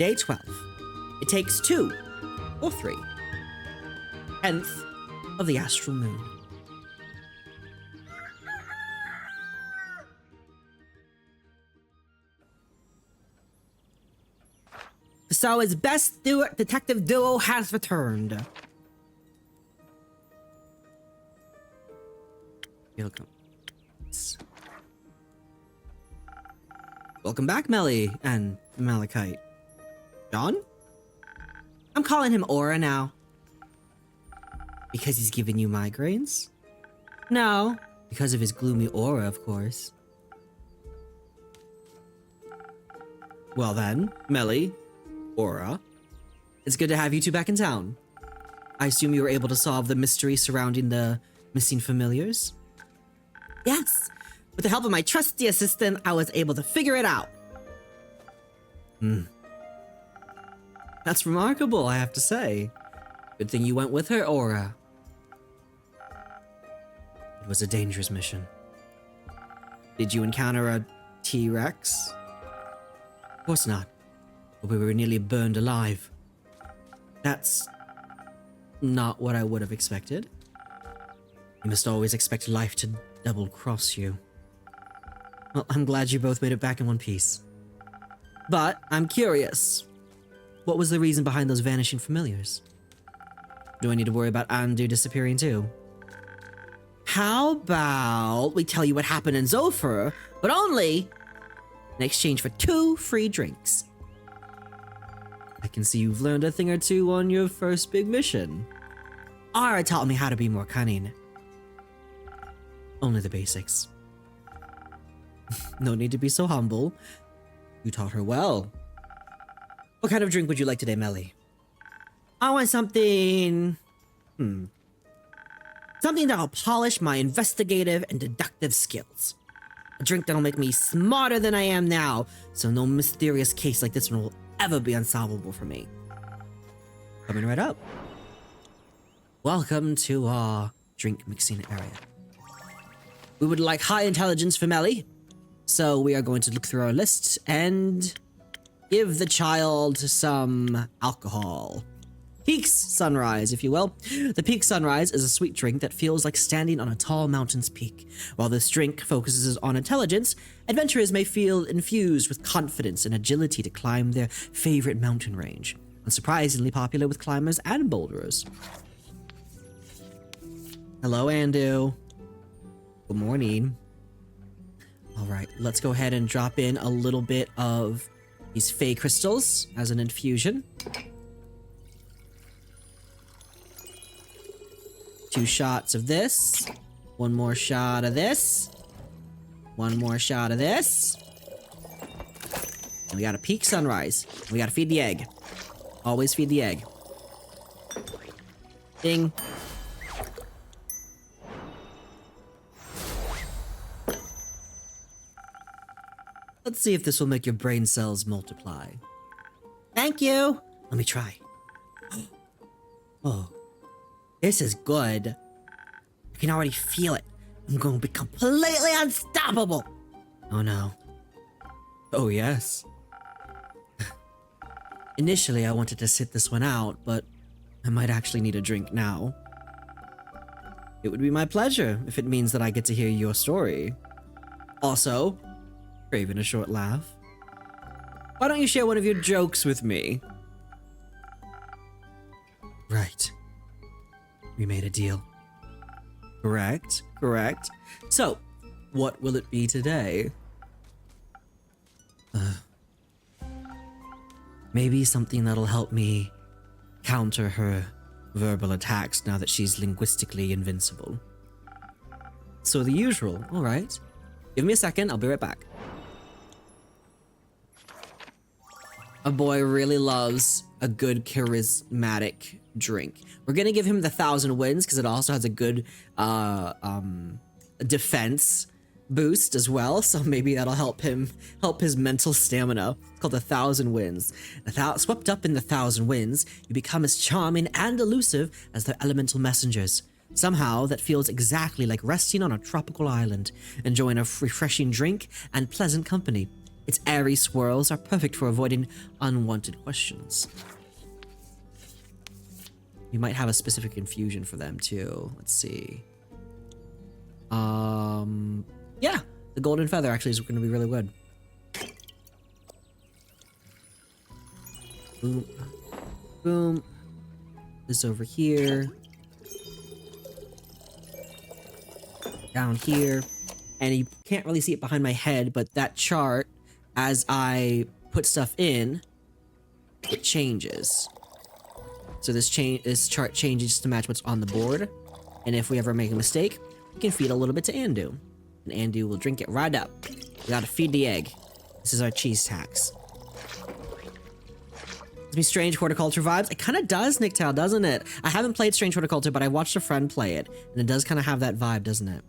Day 12. It takes 2 or 3. 10th of the astral moon. So his best detective duo has returned. Welcome. Welcome back, Melly and Malachite. John? I'm calling him Aura now. Because he's giving you migraines? No, because of his gloomy aura, of course. Well then, Melly, Aura, it's good to have you two back in town. I assume you were able to solve the mystery surrounding the missing familiars? Yes, with the help of my trusty assistant, I was able to figure it out. That's remarkable, I have to say. Good thing you went with her, Aura. It was a dangerous mission. Did you encounter a T-Rex? Of course not. But we were nearly burned alive. That's not what I would have expected. You must always expect life to double-cross you. Well, I'm glad you both made it back in one piece. But I'm curious. What was the reason behind those vanishing familiars? Do I need to worry about Andu disappearing too? How about we tell you what happened in Zophyr, but only in exchange for 2 free drinks? I can see you've learned a thing or two on your first big mission. Ara taught me how to be more cunning. Only the basics. No need to be so humble. You taught her well. What kind of drink would you like today, Melly? I want something... Something that'll polish my investigative and deductive skills. A drink that'll make me smarter than I am now, so no mysterious case like this one will ever be unsolvable for me. Coming right up. Welcome to our drink mixing area. We would like high intelligence for Melly, so we are going to look through our list and give the child some alcohol. Peaks Sunrise, if you will. The Peak Sunrise is a sweet drink that feels like standing on a tall mountain's peak. While this drink focuses on intelligence, adventurers may feel infused with confidence and agility to climb their favorite mountain range. Unsurprisingly popular with climbers and boulderers. Hello, Andu. Good morning. All right, let's go ahead and drop in a little bit of these Fey crystals as an infusion. 2 shots of this. 1 more shot of this. 1 more shot of this. And we got a Peak Sunrise. We gotta feed the egg. Always feed the egg. Ding. Let's see if this will make your brain cells multiply. Thank you. Let me try. Oh. This is good. I can already feel it. I'm going to be completely unstoppable. Oh no. Oh yes. Initially, I wanted to sit this one out, but I might actually need a drink now. It would be my pleasure if it means that I get to hear your story. Also, craving a short laugh. Why don't you share one of your jokes with me? Right. We made a deal. Correct, correct. So, what will it be today? Maybe something that'll help me counter her verbal attacks now that she's linguistically invincible. So the usual, all right. Give me a second, I'll be right back. A boy really loves a good charismatic drink. We're gonna give him the 1,000 wins because it also has a good defense boost as well. So maybe that'll help his mental stamina. It's called 1,000 wins. Swept up in the 1,000 wins, you become as charming and elusive as their elemental messengers. Somehow that feels exactly like resting on a tropical island, enjoying a refreshing drink and pleasant company. Its airy swirls are perfect for avoiding unwanted questions. We might have a specific infusion for them too. Let's see. Yeah, the golden feather actually is going to be really good. Boom. Boom. This over here. Down here. And you can't really see it behind my head, but that chart, as I put stuff in, it changes. So this chart changes to match what's on the board. And if we ever make a mistake, we can feed a little bit to Andu. And Andu will drink it right up. We gotta feed the egg. This is our cheese tax. Gives me strange horticulture vibes. It kind of does, Nicktail, doesn't it? I haven't played strange horticulture, but I watched a friend play it. And it does kind of have that vibe, doesn't it?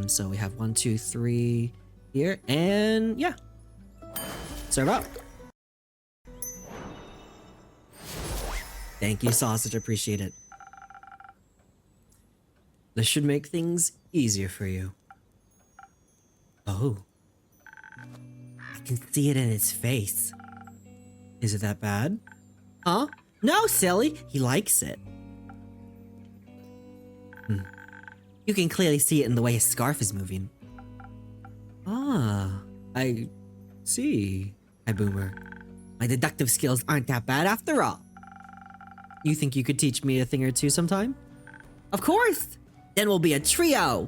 So we have 1, 2, 3 here. And yeah. Serve up. Thank you, Sausage. Appreciate it. This should make things easier for you. Oh. I can see it in his face. Is it that bad? Huh? No, silly. He likes it. You can clearly see it in the way his scarf is moving. Ah, I see. Hi, Boomer. My deductive skills aren't that bad after all. You think you could teach me a thing or two sometime? Of course! Then we'll be a trio!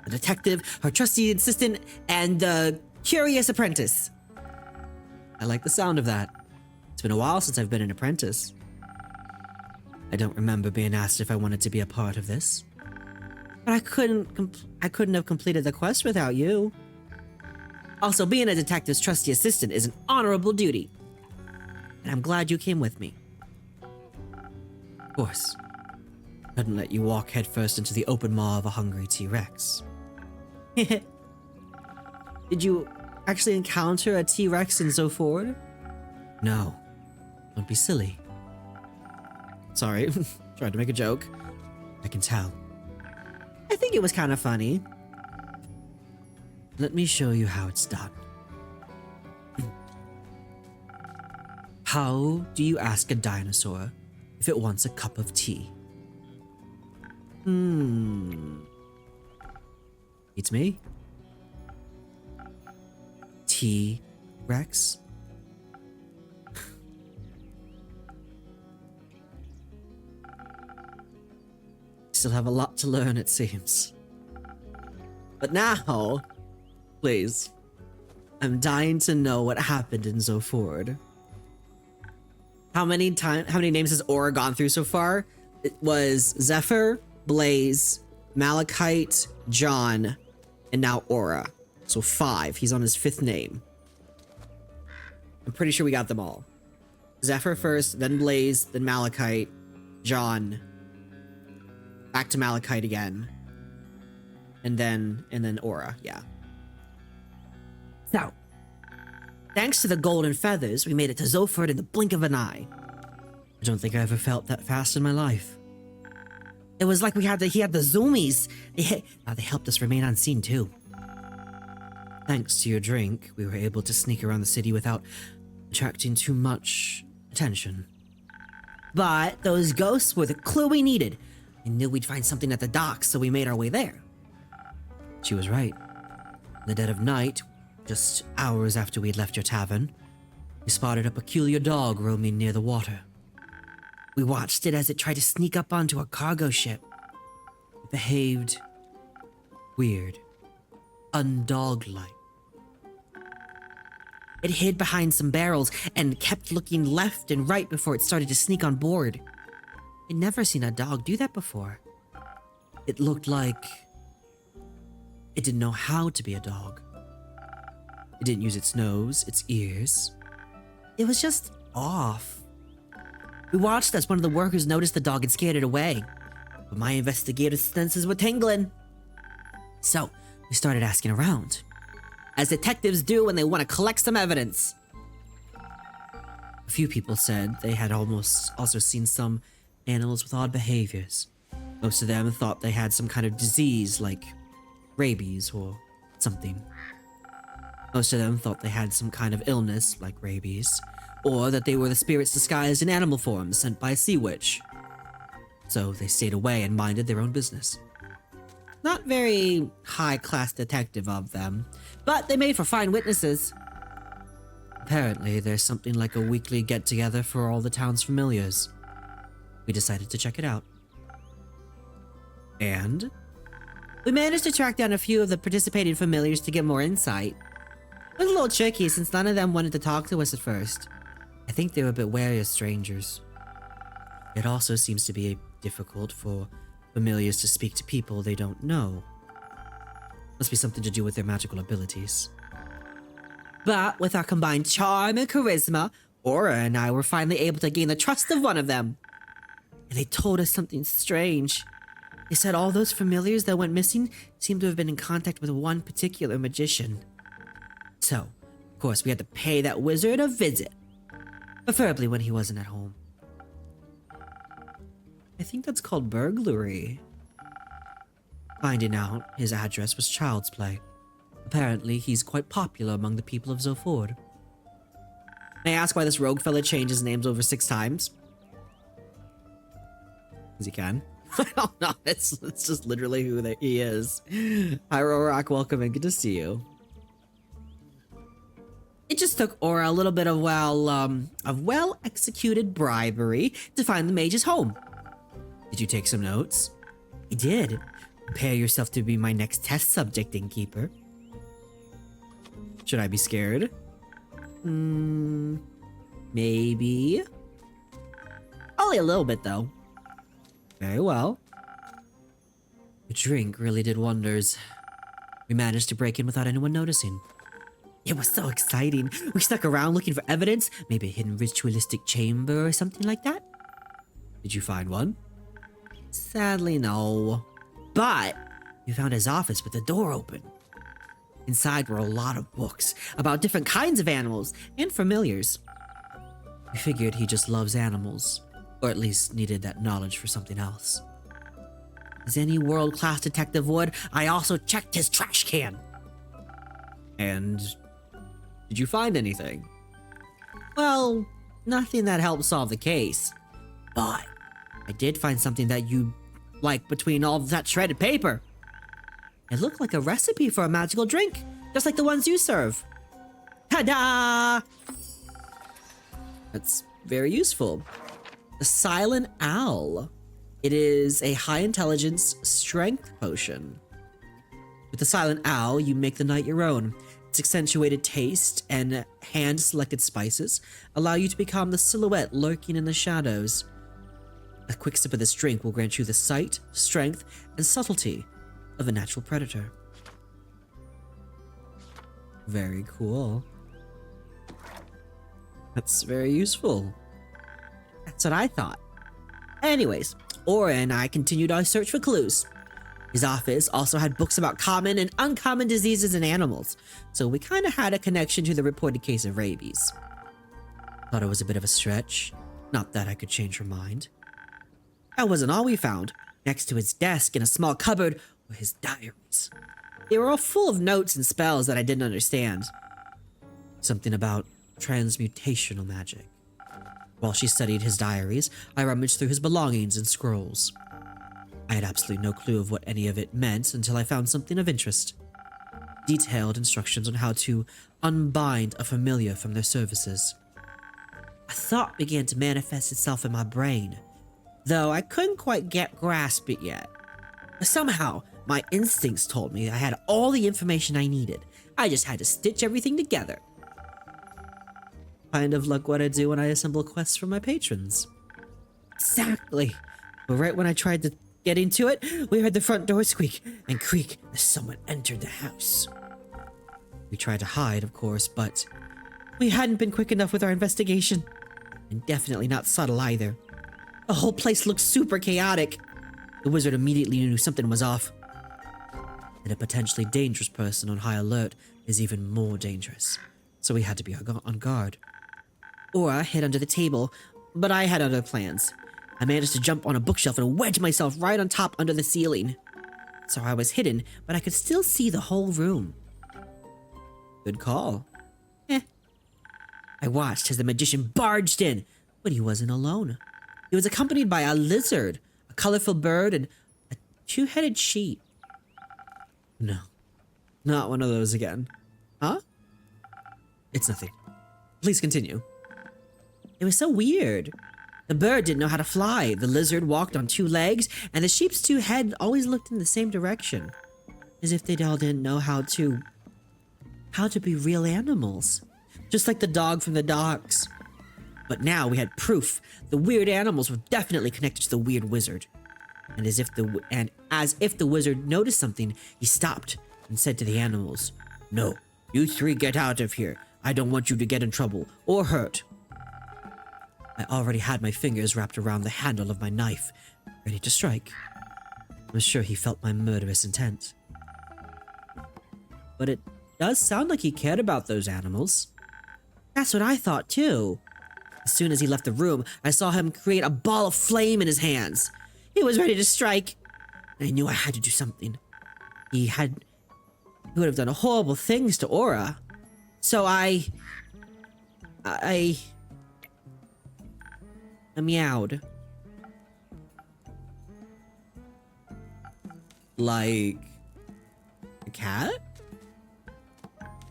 A detective, her trusty assistant, and the curious apprentice. I like the sound of that. It's been a while since I've been an apprentice. I don't remember being asked if I wanted to be a part of this. But I couldn't have completed the quest without you. Also, being a detective's trusty assistant is an honorable duty. And I'm glad you came with me. Of course. Couldn't let you walk headfirst into the open maw of a hungry T-Rex. Did you actually encounter a T-Rex in Zoford? No. Don't be silly. Sorry, tried to make a joke. I can tell. I think it was kind of funny. Let me show you how it's done. How do you ask a dinosaur if it wants a cup of tea? It's me? T-Rex? Still have a lot to learn, it seems. But now, please, I'm dying to know what happened in Zoford. How many names has Aura gone through so far? It was Zephyr, Blaze, Malachite, John, and now Aura. So 5. He's on his 5th name. I'm pretty sure we got them all. Zephyr first, then Blaze, then Malachite, John, back to Malachite again, and then Aura, yeah. So, thanks to the golden feathers, we made it to Zoford in the blink of an eye. I don't think I ever felt that fast in my life. It was like he had the zoomies. They helped us remain unseen too. Thanks to your drink, we were able to sneak around the city without attracting too much attention. But those ghosts were the clue we needed. I knew we'd find something at the docks, so we made our way there. She was right. In the dead of night, just hours after we'd left your tavern, we spotted a peculiar dog roaming near the water. We watched it as it tried to sneak up onto a cargo ship. It behaved weird, undog-like. It hid behind some barrels and kept looking left and right before it started to sneak on board. I'd never seen a dog do that before. It looked like it didn't know how to be a dog. It didn't use its nose, its ears. It was just off. We watched as one of the workers noticed the dog and scared it away. But my investigative senses were tingling. So, we started asking around, as detectives do when they want to collect some evidence. A few people said they had also seen some animals with odd behaviors. Most of them thought they had some kind of disease like rabies or something. Most of them thought they had some kind of illness, like rabies, or that they were the spirits disguised in animal form sent by a sea witch. So they stayed away and minded their own business. Not very high-class detective of them, but they made for fine witnesses. Apparently, there's something like a weekly get-together for all the town's familiars. We decided to check it out. And we managed to track down a few of the participating familiars to get more insight. It was a little tricky since none of them wanted to talk to us at first. I think they were a bit wary of strangers. It also seems to be difficult for familiars to speak to people they don't know. Must be something to do with their magical abilities. But with our combined charm and charisma, Aura and I were finally able to gain the trust of one of them. And they told us something strange. They said all those familiars that went missing seemed to have been in contact with one particular magician. So, of course, we had to pay that wizard a visit. Preferably when he wasn't at home. I think that's called burglary. Finding out his address was child's play. Apparently, he's quite popular among the people of Zoford. May I ask why this rogue fella changed his names over 6 times? Because he can. I don't know. It's just literally who he is. Hi, Rorak. Welcome and good to see you. It just took Aura a little bit of well-executed bribery to find the mage's home. Did you take some notes? I did. Prepare yourself to be my next test subject, Innkeeper. Should I be scared? Maybe. Only a little bit, though. Very well. The drink really did wonders. We managed to break in without anyone noticing. It was so exciting. We stuck around looking for evidence, maybe a hidden ritualistic chamber or something like that. Did you find one? Sadly, no. But we found his office with the door open. Inside were a lot of books about different kinds of animals and familiars. We figured he just loves animals, or at least needed that knowledge for something else. As any world-class detective would, I also checked his trash can. And did you find anything? Well, nothing that helped solve the case. But I did find something that you like between all that shredded paper. It looked like a recipe for a magical drink, just like the ones you serve. Ta-da! That's very useful. The Silent Owl. It is a high-intelligence strength potion. With the Silent Owl, you make the night your own. Its accentuated taste and hand-selected spices allow you to become the silhouette lurking in the shadows. A quick sip of this drink will grant you the sight, strength, and subtlety of a natural predator. Very cool. That's very useful. That's what I thought. Anyways, Aura and I continued our search for clues. His office also had books about common and uncommon diseases in animals, so we kind of had a connection to the reported case of rabies. Thought it was a bit of a stretch. Not that I could change her mind. That wasn't all we found. Next to his desk in a small cupboard were his diaries. They were all full of notes and spells that I didn't understand. Something about transmutational magic. While she studied his diaries, I rummaged through his belongings and scrolls. I had absolutely no clue of what any of it meant until I found something of interest. Detailed instructions on how to unbind a familiar from their services. A thought began to manifest itself in my brain, though I couldn't quite grasp it yet. Somehow, my instincts told me I had all the information I needed. I just had to stitch everything together. Kind of like what I do when I assemble quests for my patrons. Exactly. But right when I tried to get into it, we heard the front door squeak and creak as someone entered the house. We tried to hide, of course, but we hadn't been quick enough with our investigation. And definitely not subtle either. The whole place looked super chaotic. The wizard immediately knew something was off. And a potentially dangerous person on high alert is even more dangerous. So we had to be on guard. Aura hid under the table, but I had other plans. I managed to jump on a bookshelf and wedge myself right on top under the ceiling. So I was hidden, but I could still see the whole room. Good call. Eh. I watched as the magician barged in, but he wasn't alone. He was accompanied by a lizard, a colorful bird, and a two-headed sheep. No, not one of those again. Huh? It's nothing. Please continue. It was so weird. The bird didn't know how to fly, the lizard walked on two legs, and the sheep's two heads always looked in the same direction. As if they all didn't know how to be real animals. Just like the dog from the docks. But now we had proof. The weird animals were definitely connected to the weird wizard. And as if the wizard noticed something, he stopped and said to the animals, "No, you three get out of here. I don't want you to get in trouble or hurt." I already had my fingers wrapped around the handle of my knife, ready to strike. I was sure he felt my murderous intent. But it does sound like he cared about those animals. That's what I thought too. As soon as he left the room, I saw him create a ball of flame in his hands. He was ready to strike. I knew I had to do something. He would have done horrible things to Aura. So I meowed. Like a cat?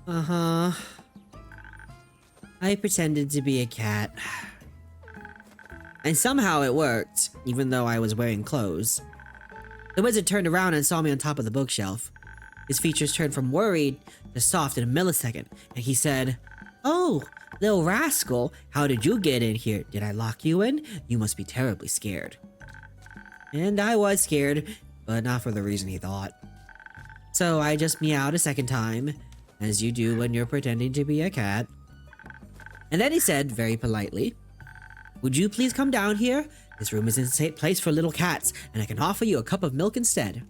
Uh-huh. I pretended to be a cat. And somehow it worked, even though I was wearing clothes. The wizard turned around and saw me on top of the bookshelf. His features turned from worried to soft in a millisecond, and he said, "Oh, little rascal, how did you get in here? Did I lock you in? You must be terribly scared." And I was scared, but not for the reason he thought. So I just meowed a second time, as you do when you're pretending to be a cat. And then he said, very politely, "Would you please come down here? This room is a safe place for little cats, and I can offer you a cup of milk instead."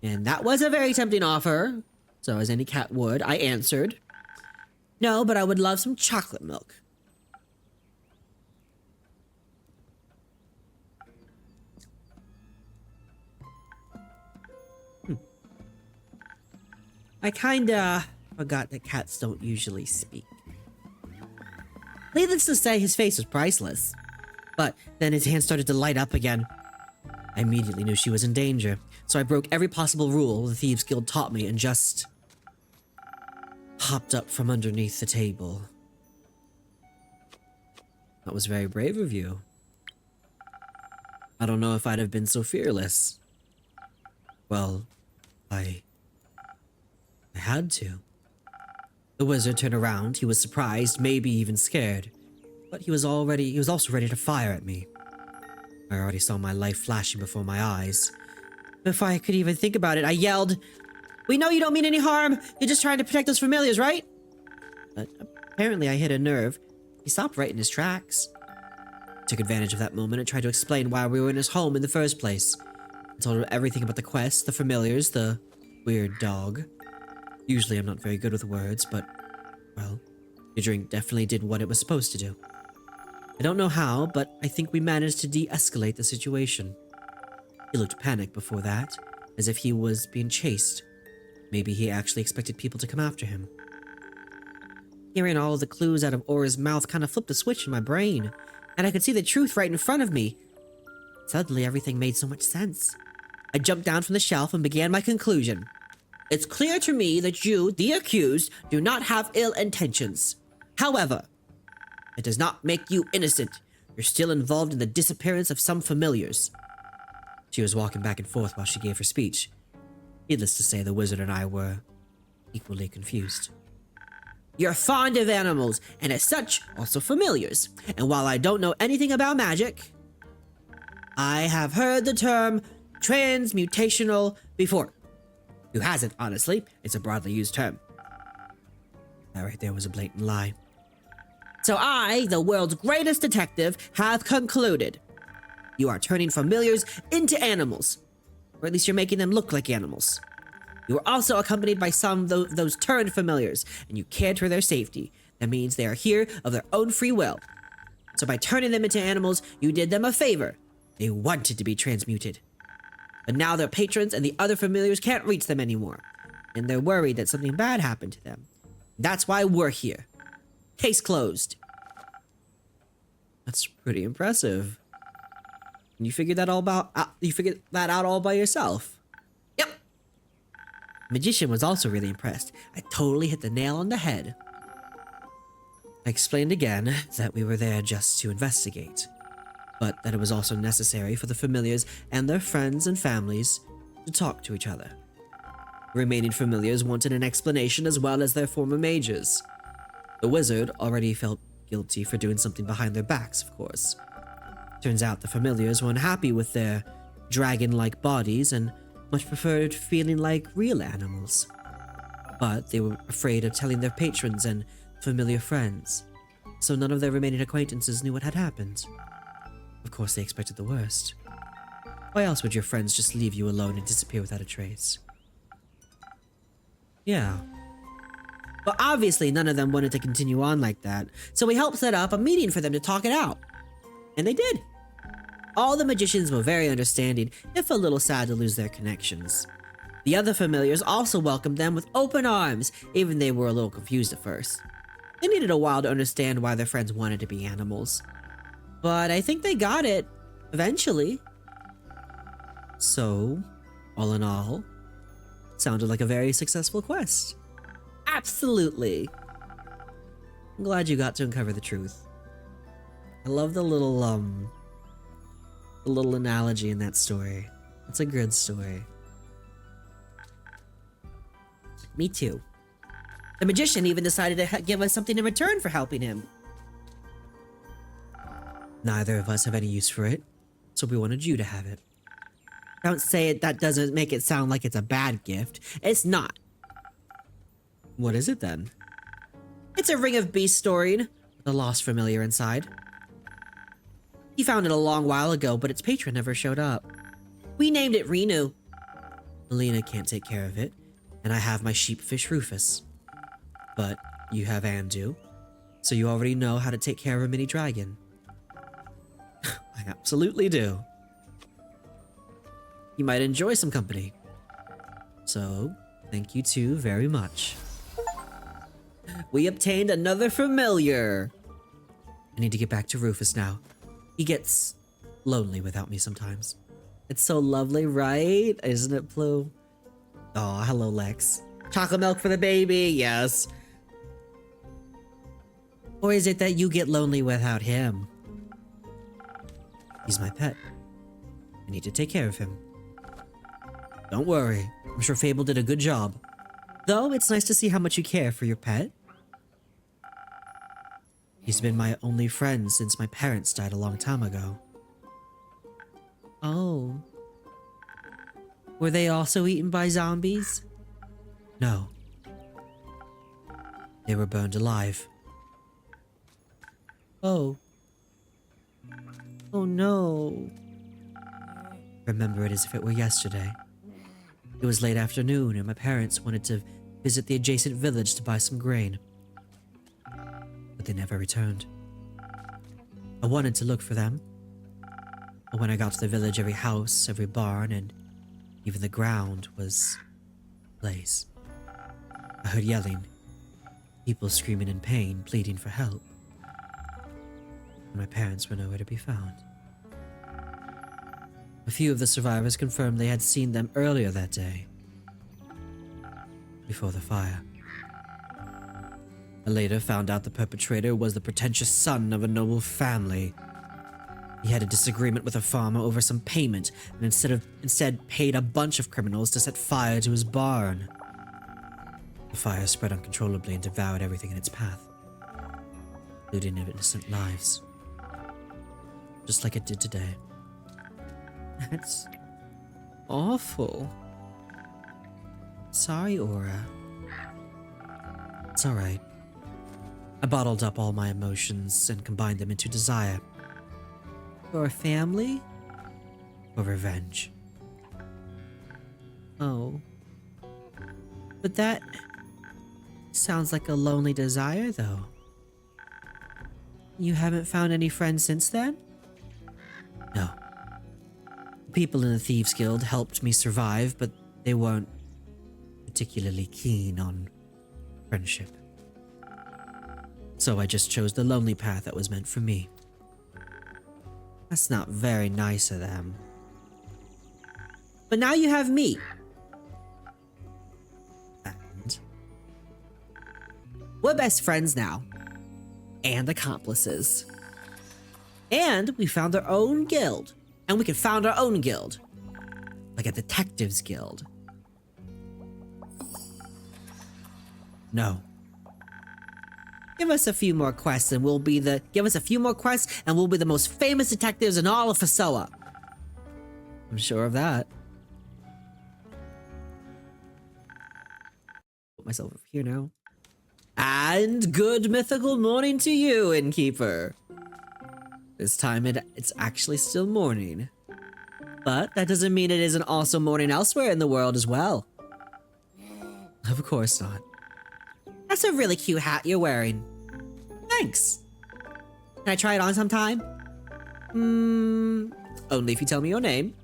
And that was a very tempting offer. So as any cat would, I answered, "No, but I would love some chocolate milk." I kinda forgot that cats don't usually speak. Needless to say, his face was priceless. But then his hand started to light up again. I immediately knew she was in danger, so I broke every possible rule the Thieves Guild taught me and just hopped up from underneath the table. That was very brave of you. I don't know if I'd have been so fearless. Well, I had to. The wizard turned around. He was surprised, maybe even scared. But he was also ready to fire at me. I already saw my life flashing before my eyes. Before I could even think about it, I yelled, "We know you don't mean any harm. You're just trying to protect those familiars, right?" But apparently I hit a nerve. He stopped right in his tracks. I took advantage of that moment and tried to explain why we were in his home in the first place. I told him everything about the quest, the familiars, the weird dog. Usually I'm not very good with words, but, well, your drink definitely did what it was supposed to do. I don't know how, but I think we managed to de-escalate the situation. He looked panicked before that, as if he was being chased. Maybe he actually expected people to come after him. Hearing all of the clues out of Aura's mouth kind of flipped a switch in my brain, and I could see the truth right in front of me. Suddenly, everything made so much sense. I jumped down from the shelf and began my conclusion. It's clear to me that you, the accused, do not have ill intentions. However, it does not make you innocent. You're still involved in the disappearance of some familiars. She was walking back and forth while she gave her speech. Needless to say, the wizard and I were equally confused. You're fond of animals, and as such, also familiars. And while I don't know anything about magic, I have heard the term transmutational before. Who hasn't, honestly? It's a broadly used term. That right there was a blatant lie. So I, the world's greatest detective, have concluded. You are turning familiars into animals. Or at least you're making them look like animals. You are also accompanied by some of those turned familiars, and you cared for their safety. That means they are here of their own free will. So by turning them into animals, you did them a favor. They wanted to be transmuted. But now their patrons and the other familiars can't reach them anymore, and they're worried that something bad happened to them. That's why we're here. Case closed. That's pretty impressive. You figured that out all by yourself? Yep. Magician was also really impressed. I totally hit the nail on the head. I explained again that we were there just to investigate, but that it was also necessary for the familiars and their friends and families to talk to each other. The remaining familiars wanted an explanation as well as their former mages. The wizard already felt guilty for doing something behind their backs, of course. Turns out the familiars were unhappy with their dragon-like bodies and much preferred feeling like real animals. But they were afraid of telling their patrons and familiar friends, so none of their remaining acquaintances knew what had happened. Of course, they expected the worst. Why else would your friends just leave you alone and disappear without a trace? Yeah. But obviously, none of them wanted to continue on like that, so we helped set up a meeting for them to talk it out. And they did. All the magicians were very understanding, if a little sad to lose their connections. The other familiars also welcomed them with open arms, even they were a little confused at first. They needed a while to understand why their friends wanted to be animals. But I think they got it, eventually. So, all in all, sounded like a very successful quest. Absolutely. I'm glad you got to uncover the truth. I love the little analogy in that story. It's a good story. Me too. The magician even decided to give us something in return for helping him. Neither of us have any use for it, so we wanted you to have it. Don't say it, that doesn't make it sound like it's a bad gift. It's not. What is it then? It's a ring of beast storied, with a lost familiar inside. He found it a long while ago, but its patron never showed up. We named it Renu. Melina can't take care of it, and I have my sheepfish Rufus. But you have Andu, so you already know how to take care of a mini dragon. I absolutely do. You might enjoy some company. So, thank you two very much. We obtained another familiar. I need to get back to Rufus now. He gets lonely without me sometimes. It's so lovely, right? Isn't it, Blue? Oh, hello, Lex. Chocolate milk for the baby, yes. Or is it that you get lonely without him? He's my pet. I need to take care of him. Don't worry. I'm sure Fable did a good job. Though, it's nice to see how much you care for your pet. He's been my only friend since my parents died a long time ago. Oh. Were they also eaten by zombies? No. They were burned alive. Oh. Oh no. Remember it as if it were yesterday. It was late afternoon and my parents wanted to visit the adjacent village to buy some grain. But they never returned. I wanted to look for them. But when I got to the village, every house, every barn, and even the ground was ablaze. I heard yelling, people screaming in pain, pleading for help. And my parents were nowhere to be found. A few of the survivors confirmed they had seen them earlier that day, before the fire. I later found out the perpetrator was the pretentious son of a noble family. He had a disagreement with a farmer over some payment and instead paid a bunch of criminals to set fire to his barn. The fire spread uncontrollably and devoured everything in its path, including innocent lives. Just like it did today. That's awful. Sorry, Aura. It's alright. I bottled up all my emotions and combined them into desire. For a family? Or revenge? Oh. But that sounds like a lonely desire, though. You haven't found any friends since then? No. People in the Thieves Guild helped me survive, but they weren't particularly keen on friendship. So I just chose the lonely path that was meant for me. That's not very nice of them. But now you have me. And we're best friends now. And accomplices. And we found our own guild. And we can found our own guild. Like a detectives guild. No. Give us a few more quests and we'll be the most famous detectives in all of Fasoa. I'm sure of that. Put myself over here now. And good mythical morning to you, innkeeper. This time it's actually still morning. But that doesn't mean it isn't also morning elsewhere in the world as well. Of course not. That's a really cute hat you're wearing. Thanks. Can I try it on sometime? Only if you tell me your name.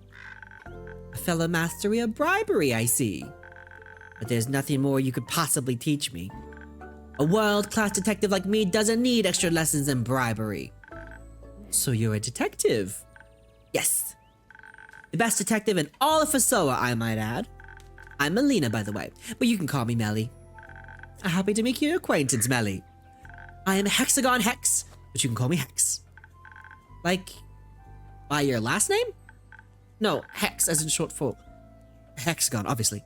A fellow mastery of bribery, I see. But there's nothing more you could possibly teach me. A world-class detective like me doesn't need extra lessons in bribery. So you're a detective? Yes. The best detective in all of Fasoa, I might add. I'm Melina, by the way, but you can call me Melly. Happy to make your acquaintance, Melly. I am Hexagon Hex, but you can call me Hex. Like, by your last name? No, Hex as in short for Hexagon, obviously.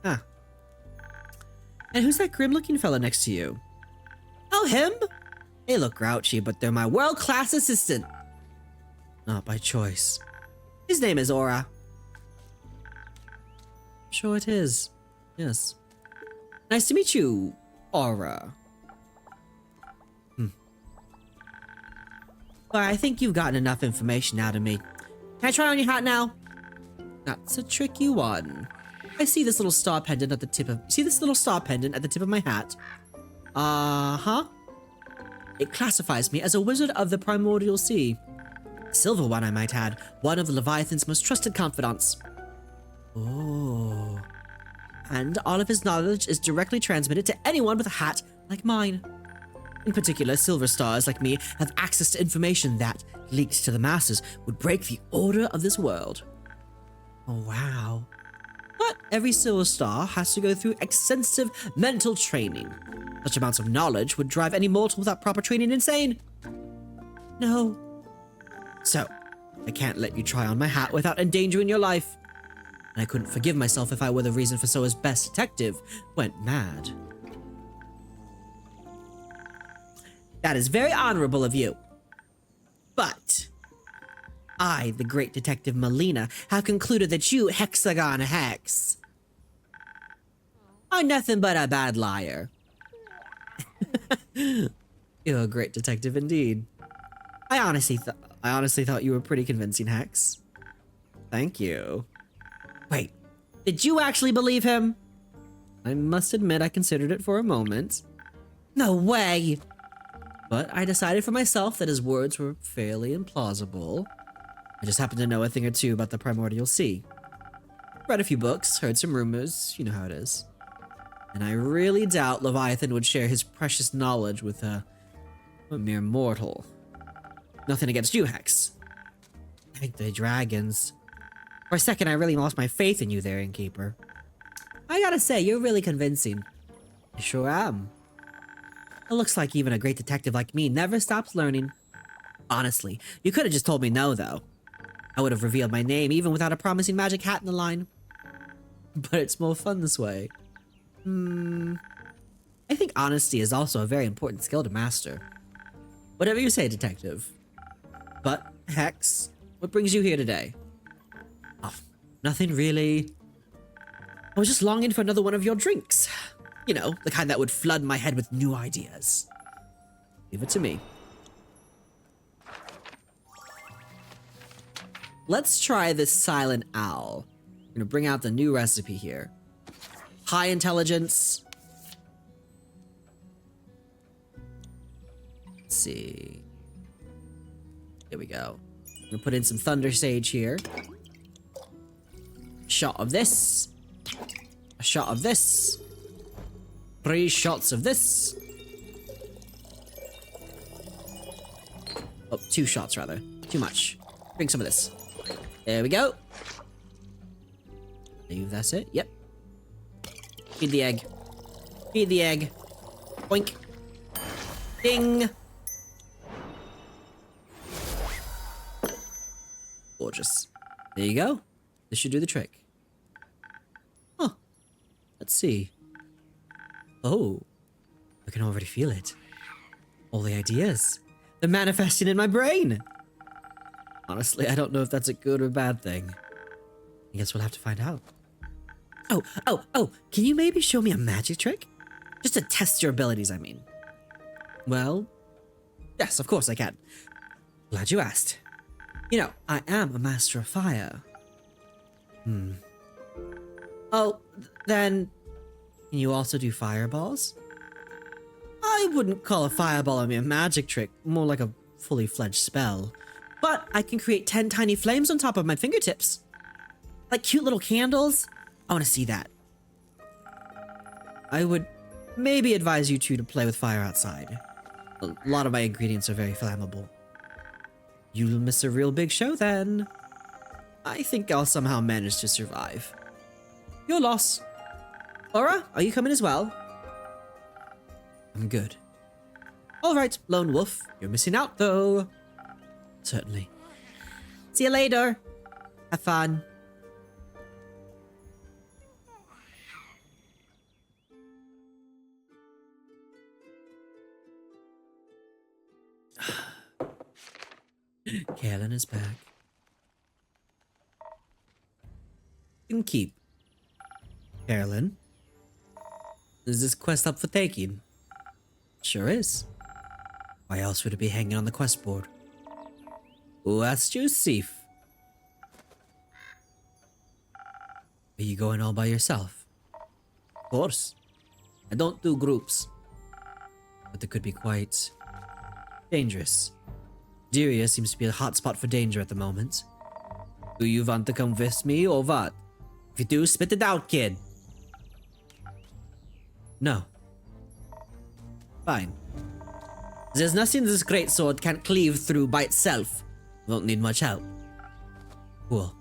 Huh. And who's that grim-looking fella next to you? Oh, him? They look grouchy, but they're my world-class assistant. Not by choice. His name is Aura. Sure it is. Yes. Nice to meet you, Aura. But I think you've gotten enough information out of me. Can I try on your hat now? That's a tricky one. I see this little star pendant at the tip of... See this little star pendant at the tip of my hat? Uh-huh. It classifies me as a wizard of the primordial sea. Silver one, I might add. One of Leviathan's most trusted confidants. Oh. And all of his knowledge is directly transmitted to anyone with a hat like mine. In particular, silver stars like me have access to information that, leaked to the masses, would break the order of this world. Oh, wow. But every silver star has to go through extensive mental training. Such amounts of knowledge would drive any mortal without proper training insane. No. So, I can't let you try on my hat without endangering your life. And I couldn't forgive myself if I were the reason Fasoa's best detective went mad. That is very honorable of you. But I, the great detective Melina, have concluded that you, Hexagon Hex, are nothing but a bad liar. You're a great detective indeed. I honestly thought you were pretty convincing, Hex. Thank you. Wait, did you actually believe him? I must admit I considered it for a moment. No way! But I decided for myself that his words were fairly implausible. I just happened to know a thing or two about the primordial sea. Read a few books, heard some rumors, you know how it is. And I really doubt Leviathan would share his precious knowledge with a mere mortal. Nothing against you, Hex. Thank the dragons. For a second, I really lost my faith in you there, innkeeper. I gotta say, you're really convincing. I sure am. It looks like even a great detective like me never stops learning. Honestly, you could have just told me no, though. I would have revealed my name even without a promising magic hat in the line. But it's more fun this way. I think honesty is also a very important skill to master. Whatever you say, detective. But, Hex, what brings you here today? Oh, nothing really. I was just longing for another one of your drinks. You know, the kind that would flood my head with new ideas. Leave it to me. Let's try this silent owl. I'm gonna bring out the new recipe here. High intelligence. Let's see. Here we go. I'm gonna put in some thunder sage here. Shot of this. A shot of this. 3 shots of this. Oh, 2 shots rather. Too much. Drink some of this. There we go. I believe that's it. Yep. Feed the egg. Feed the egg. Boink. Ding. Gorgeous. There you go. This should do the trick. Huh. Let's see. Oh. I can already feel it. All the ideas. They're manifesting in my brain. Honestly, I don't know if that's a good or bad thing. I guess we'll have to find out. Oh, can you maybe show me a magic trick? Just to test your abilities, I mean. Well, yes, of course I can. Glad you asked. You know, I am a master of fire. Oh, then, can you also do fireballs? I wouldn't call a fireball a mere magic trick, more like a fully fledged spell. But I can create 10 tiny flames on top of my fingertips. Like cute little candles. I want to see that. I would maybe advise you two to play with fire outside. A lot of my ingredients are very flammable. You'll miss a real big show then. I think I'll somehow manage to survive. Your loss. Aura, are you coming as well? I'm good. Alright, Lone Wolf, you're missing out though. Certainly. See you later. Have fun. Kaelin is back. You can keep. Kaelin, is this quest up for taking? Sure is. Why else would it be hanging on the quest board? Who asked you, Sif? Are you going all by yourself? Of course. I don't do groups. But they could be quite dangerous. Diria seems to be a hotspot for danger at the moment. Do you want to come with me or what? If you do, spit it out, kid. No. Fine. There's nothing this greatsword can't cleave through by itself. Won't need much help. Cool.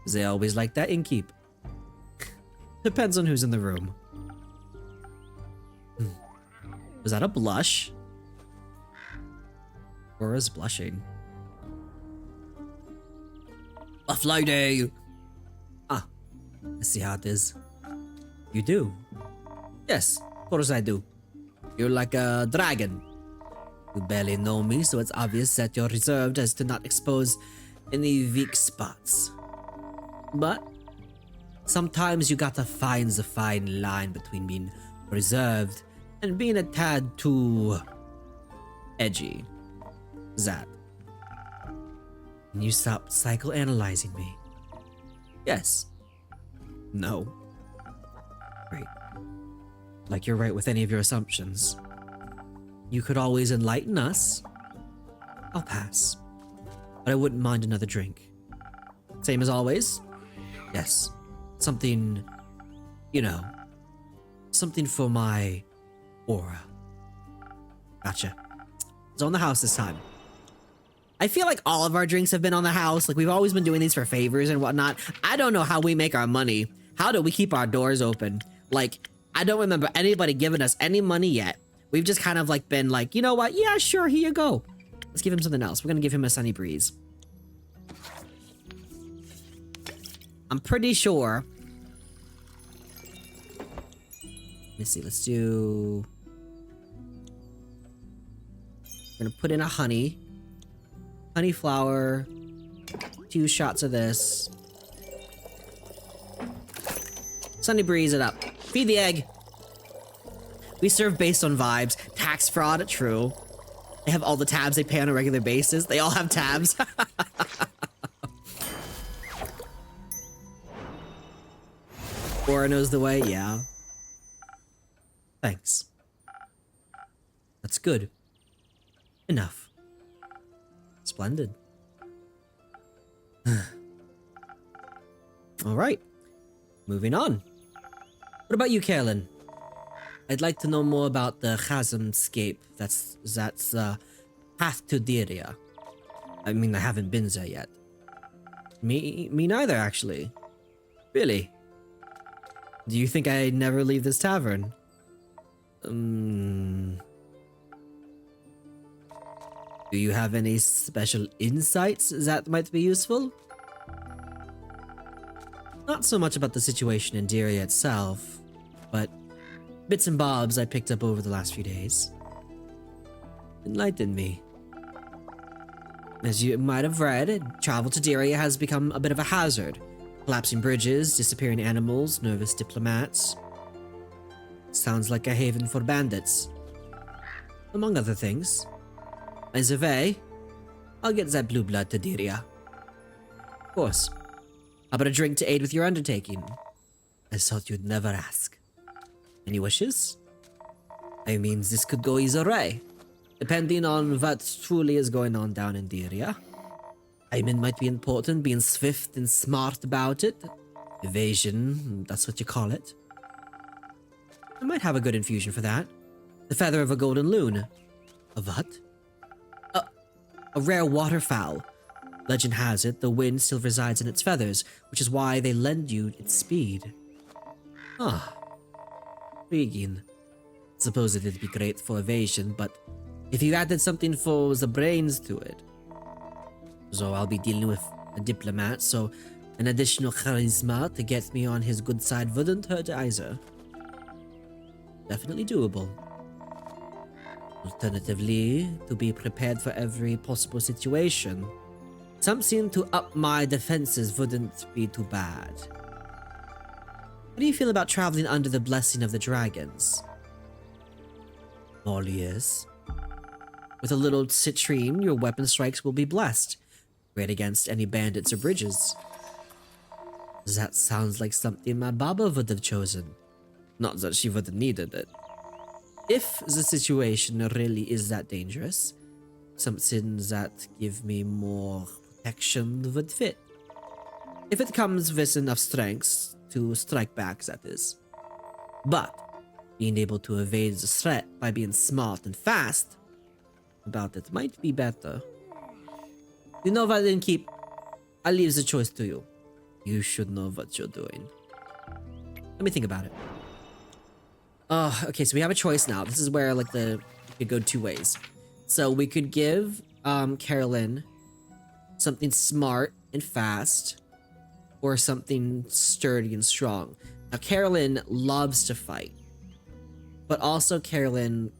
They always like that innkeep. Depends on who's in the room. Was that a blush? Aura's blushing. A lady! Ah, I see how it is. You do? Yes, of course I do. You're like a dragon. You barely know me, so it's obvious that you're reserved as to not expose any weak spots. But sometimes you gotta find the fine line between being reserved and being a tad too edgy. That. Can you stop psychoanalyzing me? Yes. No. Great. Like you're right with any of your assumptions. You could always enlighten us. I'll pass. But I wouldn't mind another drink. Same as always? Yes. Something, you know, something for my aura. Gotcha. It's on the house this time. I feel like all of our drinks have been on the house. Like, we've always been doing these for favors and whatnot. I don't know how we make our money. How do we keep our doors open? Like, I don't remember anybody giving us any money yet. We've just kind of like been like, you know what? Yeah, sure, here you go. Let's give him something else. We're gonna give him a sunny breeze. I'm pretty sure. Let me see, let's do... We're gonna put in a honey. Honey flower. 2 shots of this. Sunny breeze it up. Feed the egg. We serve based on vibes. Tax fraud, true. They have all the tabs they pay on a regular basis. They all have tabs. Aura knows the way, yeah. Thanks. That's good. Enough. Splendid. Alright. Moving on. What about you, Kaelin? I'd like to know more about the chasmscape that's path to Diria. I mean, I haven't been there yet. Me neither, actually. Really? Do you think I never leave this tavern? Do you have any special insights that might be useful? Not so much about the situation in Diria itself, but bits and bobs I picked up over the last few days. Enlighten me. As you might have read, travel to Diria has become a bit of a hazard. Collapsing bridges, disappearing animals, nervous diplomats. Sounds like a haven for bandits. Among other things. As a way, I'll get that blue blood to Diria. Of course. How about a drink to aid with your undertaking? I thought you'd never ask. Any wishes? I mean, this could go either way, depending on what truly is going on down in Diria. Timing might be important, being swift and smart about it. Evasion, that's what you call it. I might have a good infusion for that. The feather of a golden loon. A what? A rare waterfowl. Legend has it, the wind still resides in its feathers, which is why they lend you its speed. Ah. Intriguing. Suppose it'd be great for evasion, but if you added something for the brains to it. So I'll be dealing with a diplomat, so an additional charisma to get me on his good side wouldn't hurt either. Definitely doable. Alternatively, to be prepared for every possible situation. Something to up my defenses wouldn't be too bad. How do you feel about traveling under the blessing of the dragons? All ears. With a little citrine, your weapon strikes will be blessed. Great against any bandits or bridges. That sounds like something my Baba would have chosen. Not that she would have needed it. If the situation really is that dangerous, something that give me more protection would fit. If it comes with enough strength to strike back, that is. But being able to evade the threat by being smart and fast about it might be better. You know what, then keep. I'll leave the choice to you. You should know what you're doing. Let me think about it. Okay, so we have a choice now. This is where like we could go two ways. So we could give Carolyn something smart and fast, or something sturdy and strong. Now Carolyn loves to fight, but also Carolyn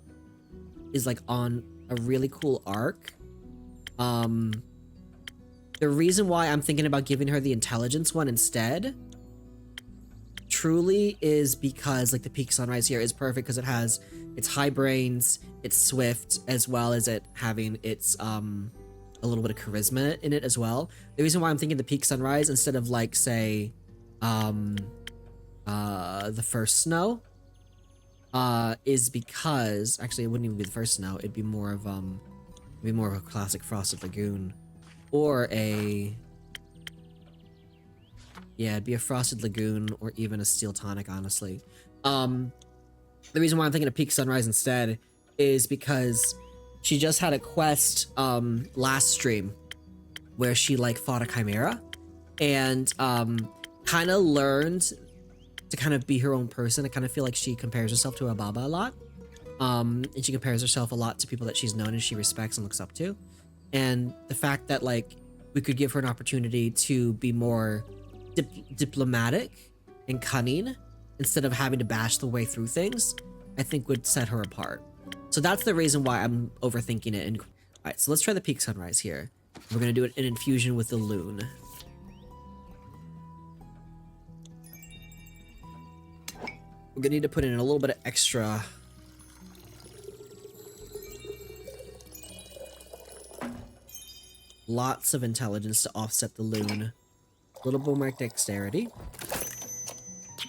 is like on a really cool arc. The reason why I'm thinking about giving her the intelligence one instead truly is because like the peak sunrise here is perfect because it has its high brains, it's swift, as well as it having its a little bit of charisma in it as well. The reason why I'm thinking the peak sunrise instead of like say the first snow is because actually it wouldn't even be the first snow, it'd be more of a classic frosted lagoon. Or it'd be a Frosted Lagoon or even a Steel Tonic, honestly. The reason why I'm thinking of Peak Sunrise instead is because she just had a quest last stream where she like fought a chimera and kind of learned to kind of be her own person. I kind of feel like she compares herself to Ababa a lot. And she compares herself a lot to people that she's known and she respects and looks up to. And the fact that like we could give her an opportunity to be more diplomatic and cunning instead of having to bash the way through things, I think would set her apart. So that's the reason why I'm overthinking it. And all right, so let's try the Peak Sunrise here. We're gonna do it in infusion with the loon. We're gonna need to put in a little bit of extra. Lots of intelligence to offset the loon. A little bit more dexterity.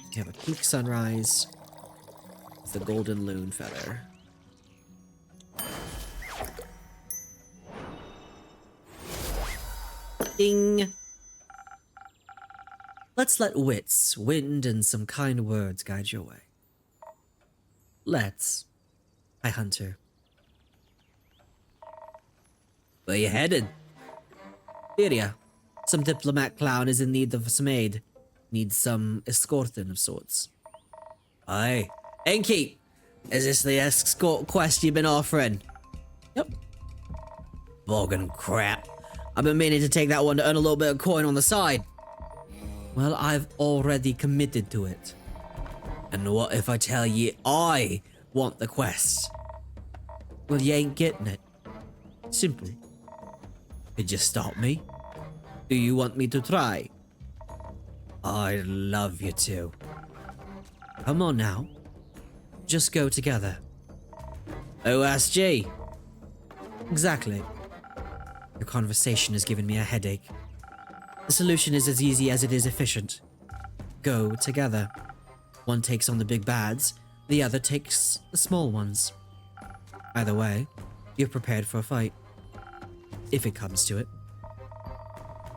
We have a Peak Sunrise. The golden loon feather. Ding! Let's let wits, wind, and some kind words guide your way. let's. I Hunter. Where you headed? Syria. Some diplomat clown is in need of some aid. Needs some escorting of sorts. Aye. Enki! Is this the escort quest you've been offering? Yep. Boggin' crap. I've been meaning to take that one to earn a little bit of coin on the side. Well, I've already committed to it. And what if I tell you I want the quest? Well, you ain't getting it. Simple. Could you stop me? Do you want me to try? I'd love you to. Come on now. Just go together. OSG. Exactly. Your conversation has given me a headache. The solution is as easy as it is efficient. Go together. One takes on the big bads, the other takes the small ones. Either way, you're prepared for a fight. If it comes to it.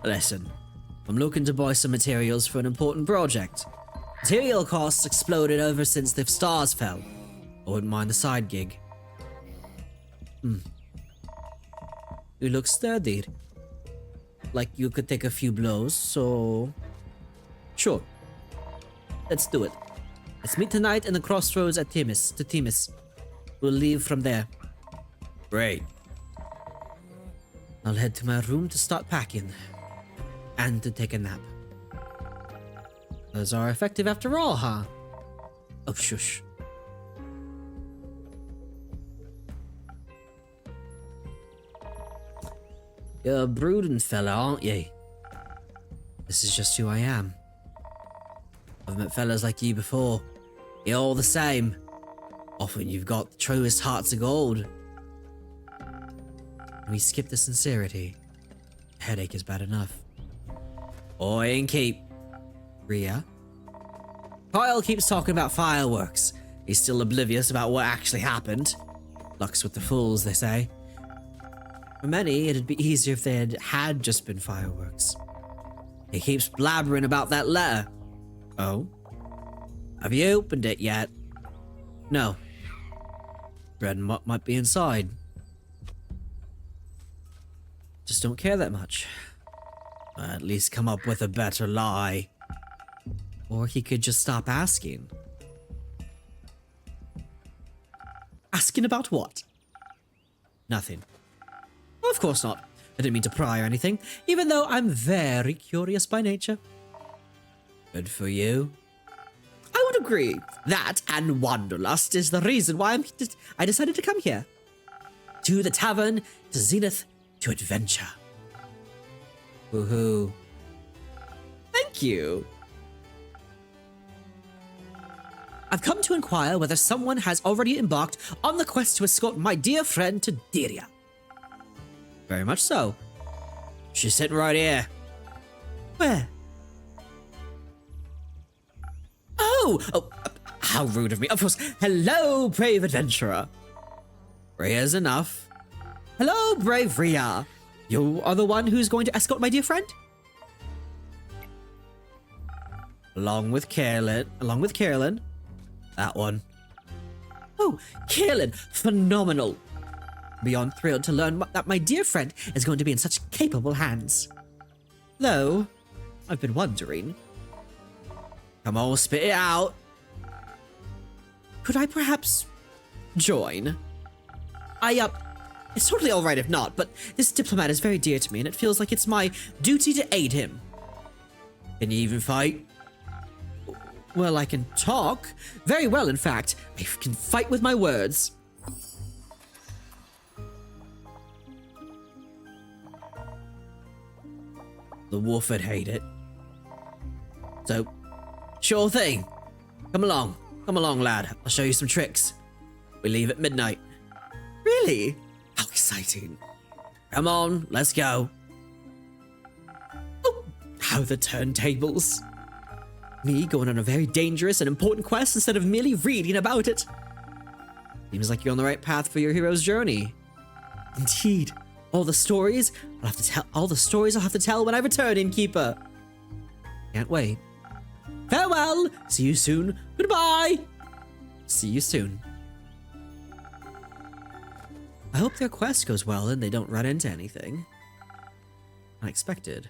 Listen, I'm looking to buy some materials for an important project. Material costs exploded ever since the stars fell. I wouldn't mind the side gig. You look sturdy. Like you could take a few blows, so... Sure. Let's do it. Let's meet tonight in the crossroads at Timis. We'll leave from there. Great. I'll head to my room to start packing. And to take a nap. Those are effective after all, huh? Oh, shush. You're a brooding fella, aren't you? This is just who I am. I've met fellas like you before. You're all the same. Often you've got the truest hearts of gold. When we skip the sincerity, the headache is bad enough. Oi, Inkeep. Rhea? Kyle keeps talking about fireworks. He's still oblivious about what actually happened. Luck's with the fools, they say. For many, it'd be easier if they had just been fireworks. He keeps blabbering about that letter. Oh? Have you opened it yet? No. Read what might be inside. Just don't care that much. At least come up with a better lie. Or he could just stop asking. Asking about what? Nothing. Of course not. I didn't mean to pry or anything, even though I'm very curious by nature. Good for you. I would agree. That and wanderlust is the reason why I decided to come here. To the tavern, to Zenith, to adventure. Woohoo. Thank you. I've come to inquire whether someone has already embarked on the quest to escort my dear friend to Diria. Very much so. She's sitting right here. Where? Oh, how rude of me. Of course. Hello, brave adventurer. Rhea's enough. Hello, brave Rhea. You are the one who's going to escort my dear friend? Along with Carolyn. That one. Oh, Carolyn. Phenomenal. Beyond thrilled to learn that my dear friend is going to be in such capable hands. Though, I've been wondering. Come on, spit it out. Could I perhaps join? It's totally alright if not, but this diplomat is very dear to me and it feels like it's my duty to aid him. Can you even fight? Well, I can talk. Very well, in fact. I can fight with my words. The wolf would hate it. So, sure thing. Come along, lad. I'll show you some tricks. We leave at midnight. Really? How exciting. Come on, let's go. Oh, how the turntables. Me going on a very dangerous and important quest instead of merely reading about it. Seems like you're on the right path for your hero's journey. Indeed. All the stories I'll have to tell when I return, innkeeper. Can't wait. Farewell. See you soon. Goodbye. See you soon. I hope their quest goes well and they don't run into anything unexpected.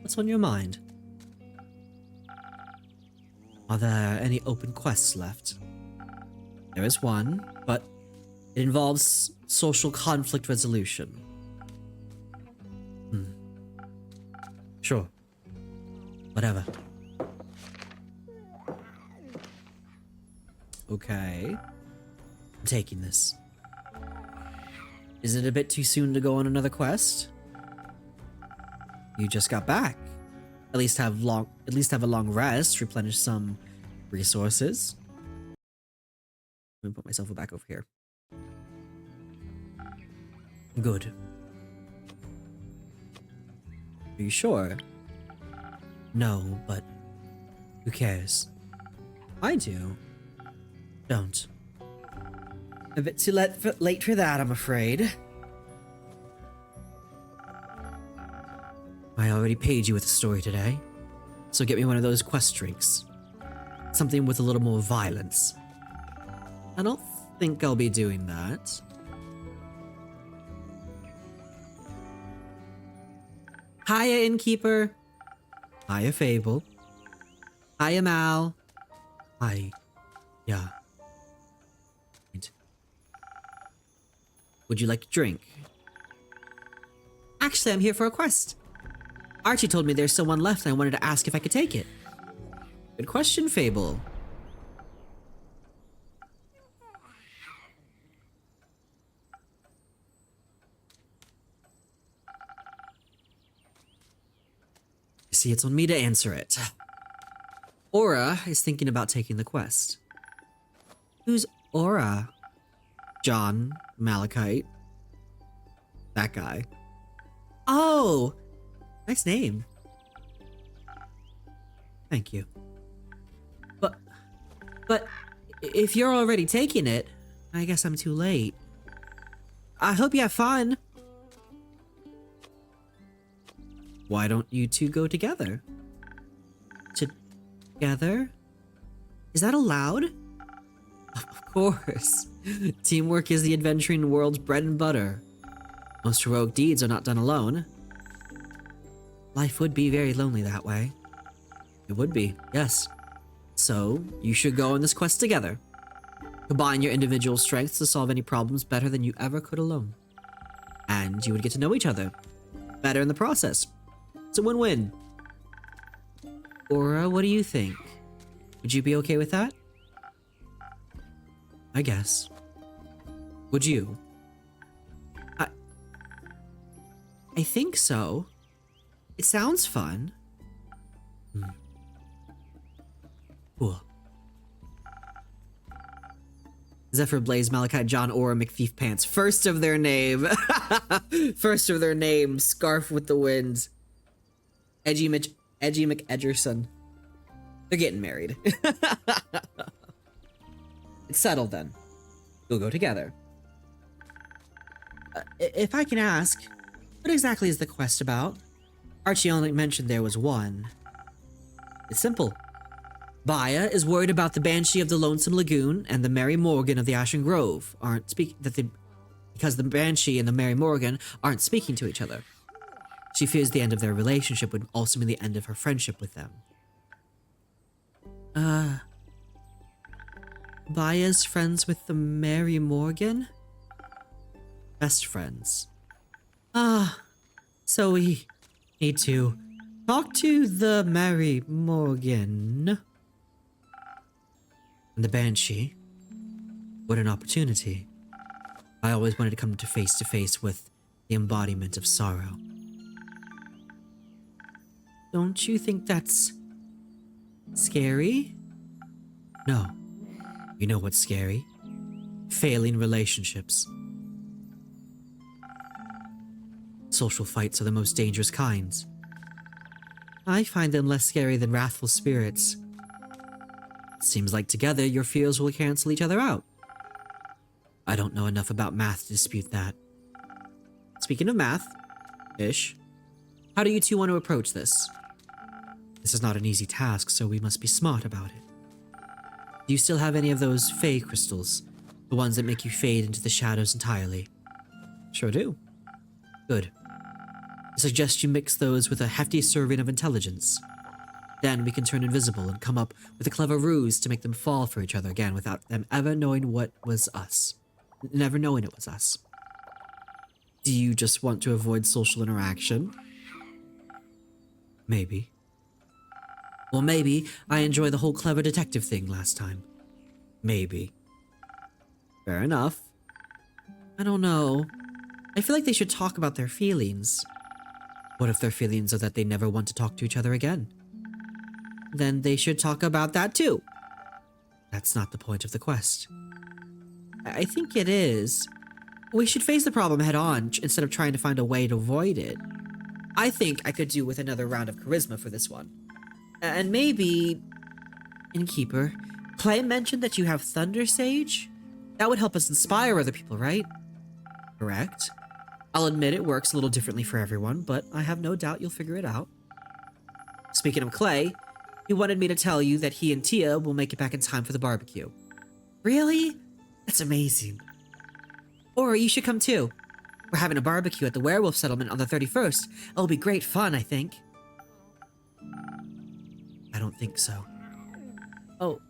What's on your mind? Are there any open quests left? There is one, but it involves social conflict resolution. Sure. Whatever. Okay. I'm taking this. Is it a bit too soon to go on another quest? You just got back. At least have a long rest, replenish some resources. Let me put myself back over here. Good. Are you sure? No, but who cares? I do. Don't. A bit too late for that, I'm afraid. I already paid you with a story today, so get me one of those quest drinks. Something with a little more violence. I don't think I'll be doing that. Hiya, Innkeeper. Hiya, Fable. Hiya, Mal. Hi. Yeah. Would you like a drink? Actually, I'm here for a quest. Archie told me there's still one left and I wanted to ask if I could take it. Good question, Fable. See, it's on me to answer it. Aura is thinking about taking the quest. Who's Aura? John Malachite. That guy. Oh! Nice name. Thank you. But if you're already taking it, I guess I'm too late. I hope you have fun. Why don't you two go together? Together? Is that allowed? Of course. Teamwork is the adventuring world's bread and butter. Most heroic deeds are not done alone. Life would be very lonely that way. It would be, yes. So, you should go on this quest together. Combine your individual strengths to solve any problems better than you ever could alone. And you would get to know each other better in the process. It's a win-win. Aura, what do you think? Would you be okay with that? I guess. Would you? I think so. It sounds fun. Cool. Zephyr, Blaze, Malachite, John, Aura, McThief Pants. First of their name. First of their name. Scarf with the wind. Edgy McEdgerson. They're getting married. It's settled then. We'll go together. If I can ask, what exactly is the quest about? Archie only mentioned there was one. It's simple. Baya is worried about the Banshee of the Lonesome Lagoon and the Mary Morgan of the Ashen Grove because the Banshee and the Mary Morgan aren't speaking to each other. She fears the end of their relationship would also mean the end of her friendship with them. Baya's friends with the Mary Morgan? Best friends. So we need to talk to the Mary Morgan. And the Banshee. What an opportunity. I always wanted to come to face with the embodiment of sorrow. Don't you think that's scary? No. You know what's scary? Failing relationships. Social fights are the most dangerous kinds. I find them less scary than wrathful spirits. Seems like together your fears will cancel each other out. I don't know enough about math to dispute that. Speaking of math, Ish, how do you two want to approach this? This is not an easy task, so we must be smart about it. Do you still have any of those Fey crystals? The ones that make you fade into the shadows entirely? Sure do. Good. I suggest you mix those with a hefty serving of intelligence. Then we can turn invisible and come up with a clever ruse to make them fall for each other again without them ever knowing what was us. Never knowing it was us. Do you just want to avoid social interaction? Maybe. Well, maybe I enjoy the whole clever detective thing last time. Maybe. Fair enough. I don't know. I feel like they should talk about their feelings. What if their feelings are that they never want to talk to each other again? Then they should talk about that too. That's not the point of the quest. I think it is. We should face the problem head on instead of trying to find a way to avoid it. I think I could do with another round of charisma for this one. And maybe... Innkeeper, Clay mentioned that you have Thunder Sage? That would help us inspire other people, right? Correct. I'll admit it works a little differently for everyone, but I have no doubt you'll figure it out. Speaking of Clay, he wanted me to tell you that he and Tia will make it back in time for the barbecue. Really? That's amazing. Or you should come too. We're having a barbecue at the werewolf settlement on the 31st. It'll be great fun, I think. I don't think so. Oh.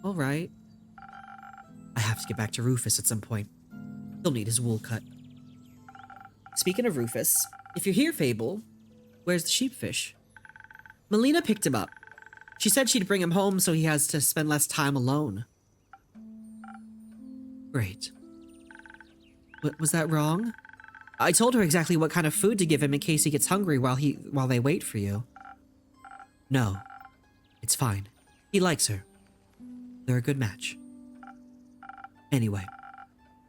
Alright. I have to get back to Rufus at some point. He'll need his wool cut. Speaking of Rufus, if you're here, Fable, where's the sheepfish? Melina picked him up. She said she'd bring him home so he has to spend less time alone. Great. Was that wrong? I told her exactly what kind of food to give him in case he gets hungry while they wait for you. No. It's fine. He likes her. They're a good match. Anyway,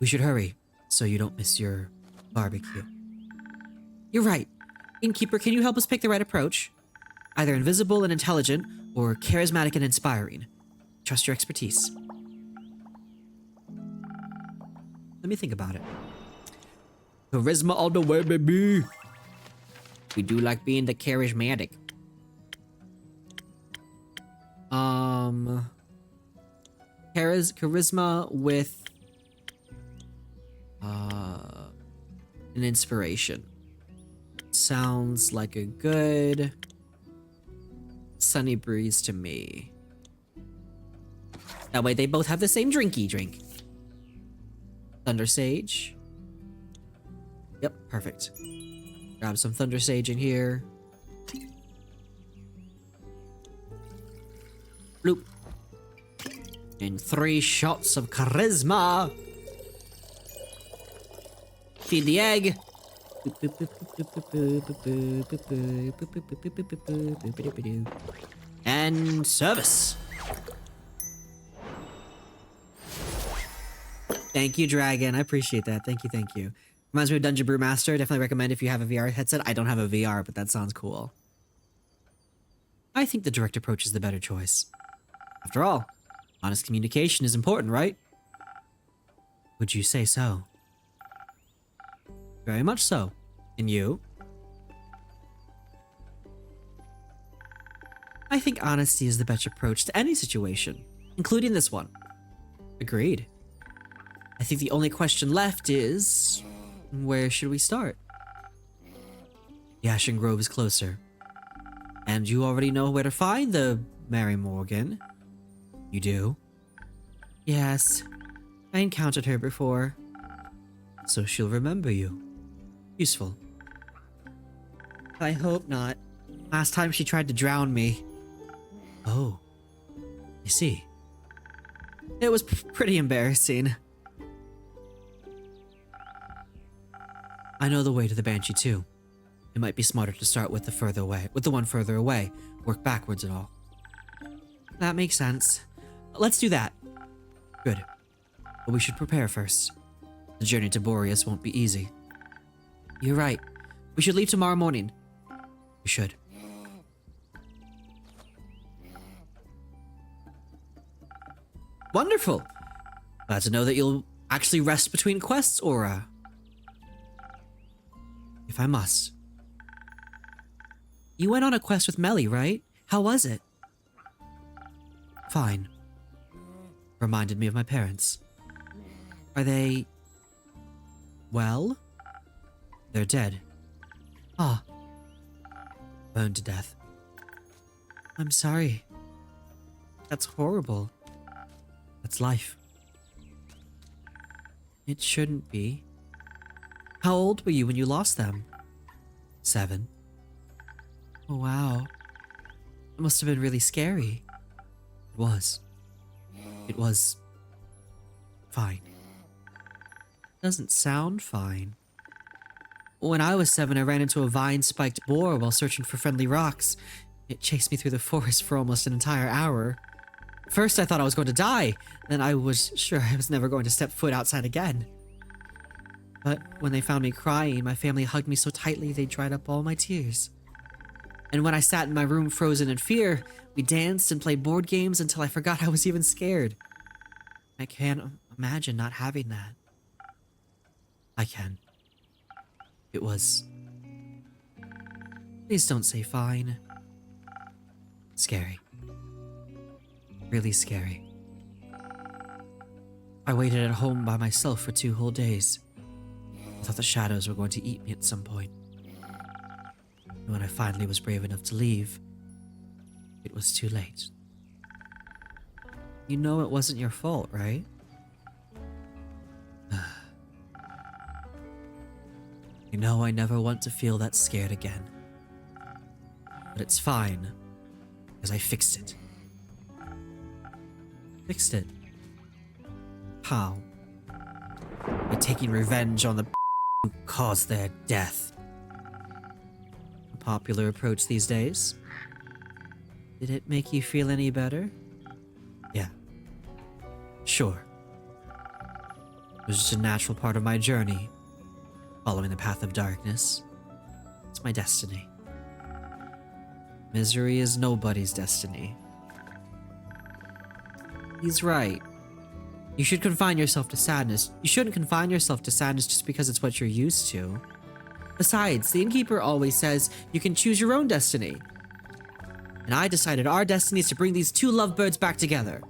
we should hurry so you don't miss your barbecue. You're right. Innkeeper, can you help us pick the right approach? Either invisible and intelligent, or charismatic and inspiring. Trust your expertise. Let me think about it. Charisma all the way, baby. We do like being the charismatic. Charisma with an inspiration. Sounds like a good sunny breeze to me. That way they both have the same drinky drink. Thunder Sage. Yep, perfect. Grab some Thunder Sage in here. Bloop. And 3 shots of charisma. Feed the egg. And service. Thank you, Dragon. I appreciate that. Thank you, thank you. Reminds me of Dungeon Brewmaster. Definitely recommend if you have a VR headset. I don't have a VR, but that sounds cool. I think the direct approach is the better choice. After all, honest communication is important, right? Would you say so? Very much so. And you? I think honesty is the best approach to any situation, including this one. Agreed. I think the only question left is... where should we start? The Ashen Grove is closer. And you already know where to find the Mary Morgan. You do? Yes. I encountered her before. So she'll remember you. Useful. I hope not. Last time she tried to drown me. Oh. I see. It was pretty embarrassing. I know the way to the Banshee too. It might be smarter to start with the one further away. Work backwards and all. That makes sense. Let's do that. Good. But we should prepare first. The journey to Boreas won't be easy. You're right. We should leave tomorrow morning. We should. Wonderful. Glad to know that you'll actually rest between quests, Aura. If I must. You went on a quest with Melly, right? How was it? Fine. Reminded me of my parents. Are they... well? They're dead. Ah. Burned to death. I'm sorry. That's horrible. That's life. It shouldn't be. How old were you when you lost them? 7. Oh, wow. It must have been really scary. It was. It was... fine. Doesn't sound fine. When I was 7, I ran into a vine-spiked boar while searching for friendly rocks. It chased me through the forest for almost an entire hour. First, I thought I was going to die. Then I was sure I was never going to step foot outside again. But when they found me crying, my family hugged me so tightly they dried up all my tears. And when I sat in my room frozen in fear, we danced and played board games until I forgot I was even scared. I can't imagine not having that. I can. It was... please don't say fine. Scary. Really scary. I waited at home by myself for 2 whole days. I thought the shadows were going to eat me at some point. And when I finally was brave enough to leave, it was too late. You know it wasn't your fault, right? You know I never want to feel that scared again. But it's fine, because I fixed it. Fixed it? How? By taking revenge on the who caused their death. A popular approach these days. Did it make you feel any better? Yeah. Sure. It was just a natural part of my journey. Following the path of darkness. It's my destiny. Misery is nobody's destiny. He's right. You should confine yourself to sadness. You shouldn't confine yourself to sadness just because it's what you're used to. Besides, the innkeeper always says you can choose your own destiny. And I decided our destiny is to bring these 2 lovebirds back together.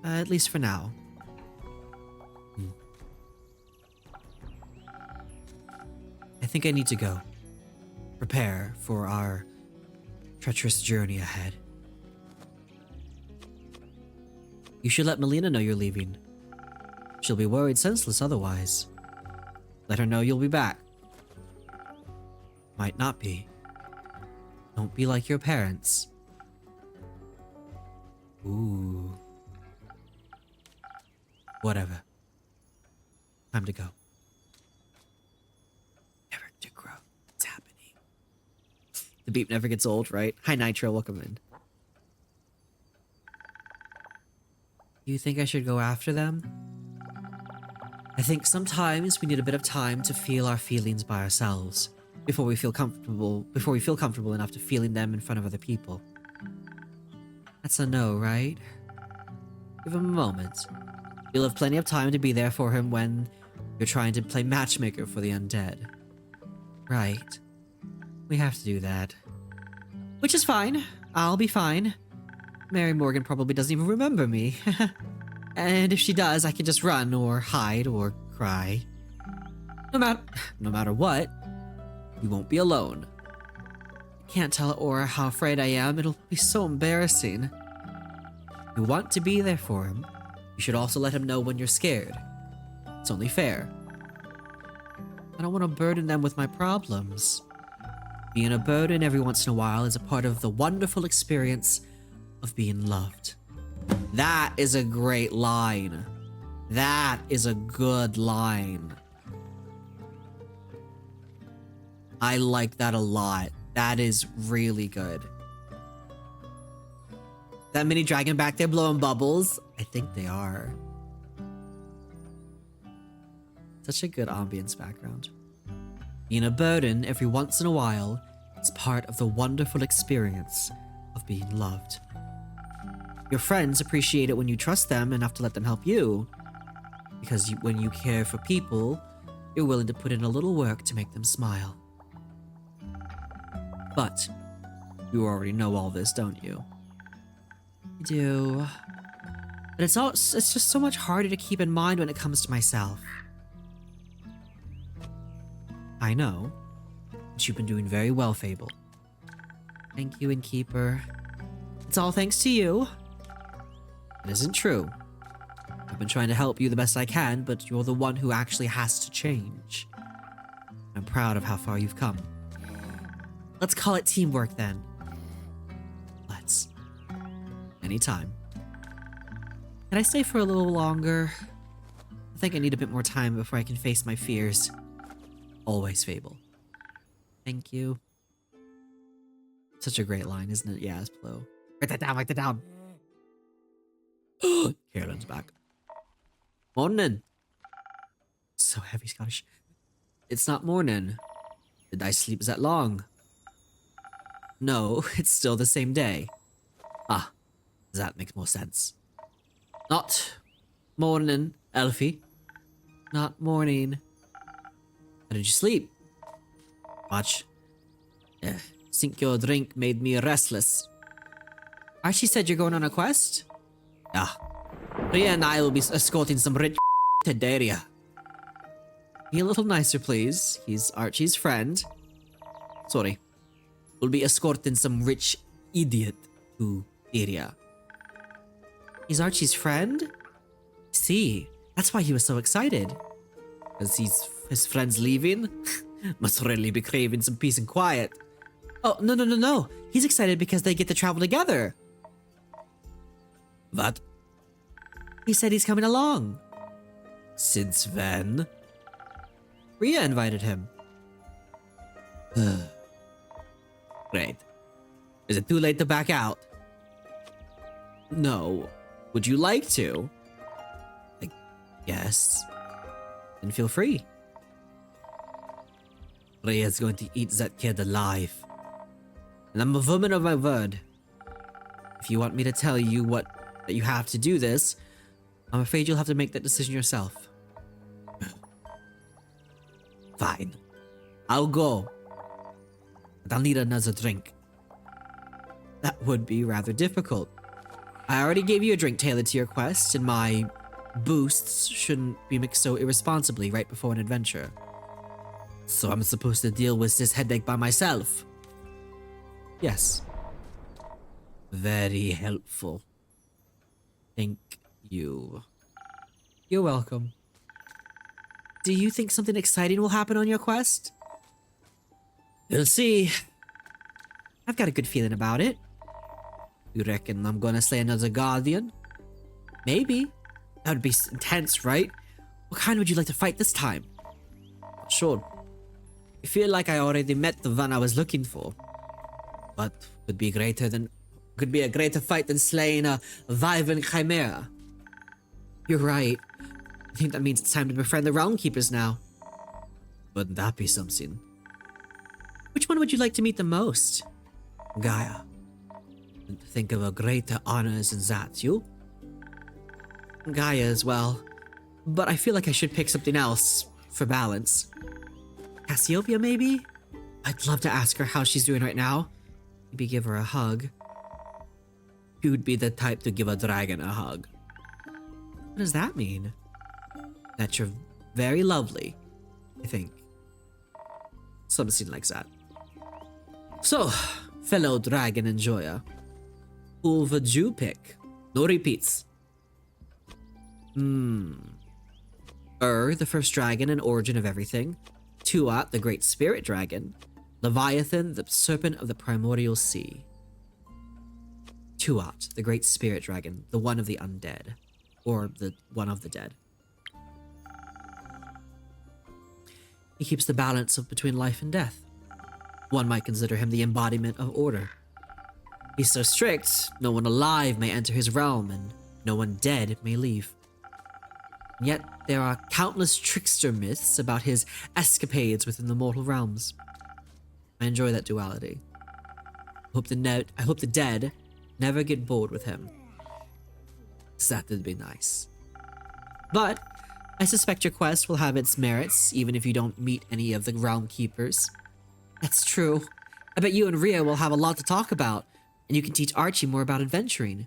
At least for now. I think I need to go. Prepare for our treacherous journey ahead. You should let Melina know you're leaving. She'll be worried senseless otherwise. Let her know you'll be back. Might not be. Don't be like your parents. Ooh. Whatever. Time to go. Character growth. It's happening. The beep never gets old, right? Hi, Nitro. Welcome in. You think I should go after them? I think sometimes we need a bit of time to feel our feelings by ourselves before we feel comfortable enough to feeling them in front of other people. That's a no, right? Give him a moment. You'll have plenty of time to be there for him when you're trying to play matchmaker for the undead. Right. We have to do that. Which is fine. I'll be fine. Mary Morgan probably doesn't even remember me. And if she does, I can just run or hide or cry. No matter what, you won't be alone. Can't tell Aura how afraid I am. It'll be so embarrassing. You want to be there for him. You should also let him know when you're scared. It's only fair. I don't want to burden them with my problems. Being a burden every once in a while is a part of the wonderful experience of being loved. That is a great line. That is a good line. I like that a lot. That is really good. That mini dragon back there blowing bubbles? I think they are. Such a good ambience background. Being a burden every once in a while is part of the wonderful experience of being loved. Your friends appreciate it when you trust them enough to let them help you. Because when you care for people, you're willing to put in a little work to make them smile. But you already know all this, don't you? You do. But it's just so much harder to keep in mind when it comes to myself. I know, but you've been doing very well, Fable. Thank you, Innkeeper. It's all thanks to you. It isn't true. I've been trying to help you the best I can, but you're the one who actually has to change. I'm proud of how far you've come. Let's call it teamwork then. Let's. Anytime. Can I stay for a little longer? I think I need a bit more time before I can face my fears. Always, Fable. Thank you. Such a great line, isn't it? Yeah, it's Plo. Write that down, write that down. Carolyn's back. Morning. So heavy, Scottish. It's not morning. Did I sleep that long? No, it's still the same day. Ah, that makes more sense. Not morning, Elfie. Not morning. How did you sleep? Much. Think your drink made me restless. Archie said you're going on a quest? Yeah. Rhea and I will be escorting some rich to Daria. Be a little nicer, please. He's Archie's friend. Sorry. We'll be escorting some rich idiot to Daria. He's Archie's friend? See, that's why he was so excited. Because his friend's leaving? Must really be craving some peace and quiet. Oh, no. He's excited because they get to travel together. What? He said he's coming along. Since when? Rhea invited him. Great. Is it too late to back out? No. Would you like to? I guess. Then feel free. Rhea's going to eat that kid alive. And I'm a woman of my word. If you want me to tell you that you have to do this, I'm afraid you'll have to make that decision yourself. Fine. I'll go. But I'll need another drink. That would be rather difficult. I already gave you a drink tailored to your quest, and my boosts shouldn't be mixed so irresponsibly right before an adventure. So I'm supposed to deal with this headache by myself? Yes. Very helpful. Thank you. You're welcome. Do you think something exciting will happen on your quest? We'll see. I've got a good feeling about it. You reckon I'm gonna slay another guardian? Maybe. That would be intense, right? What kind would you like to fight this time? Not sure. I feel like I already met the one I was looking for. But could be a greater fight than slaying a Vyvern chimera. You're right. I think that means it's time to befriend the Realm Keepers now. Wouldn't that be something? Which one would you like to meet the most? Gaia. And think of a greater honors than that, you? Gaia as well. But I feel like I should pick something else for balance. Cassiopeia, maybe? I'd love to ask her how she's doing right now. Maybe give her a hug. You'd be the type to give a dragon a hug. What does that mean? That you're very lovely, I think. Something like that. So, fellow dragon enjoyer, who would you pick? No repeats. The first dragon and origin of everything. Tuat, the great spirit dragon. Leviathan, the serpent of the primordial sea. Tuat, the great spirit dragon, the one of the undead. Or the one of the dead. He keeps the balance between life and death. One might consider him the embodiment of order. He's so strict, no one alive may enter his realm, and no one dead may leave. And yet, there are countless trickster myths about his escapades within the mortal realms. I enjoy that duality. I hope the dead never get bored with him. That would be nice. But I suspect your quest will have its merits, even if you don't meet any of the Realm Keepers. That's true. I bet you and Rhea will have a lot to talk about, and you can teach Archie more about adventuring.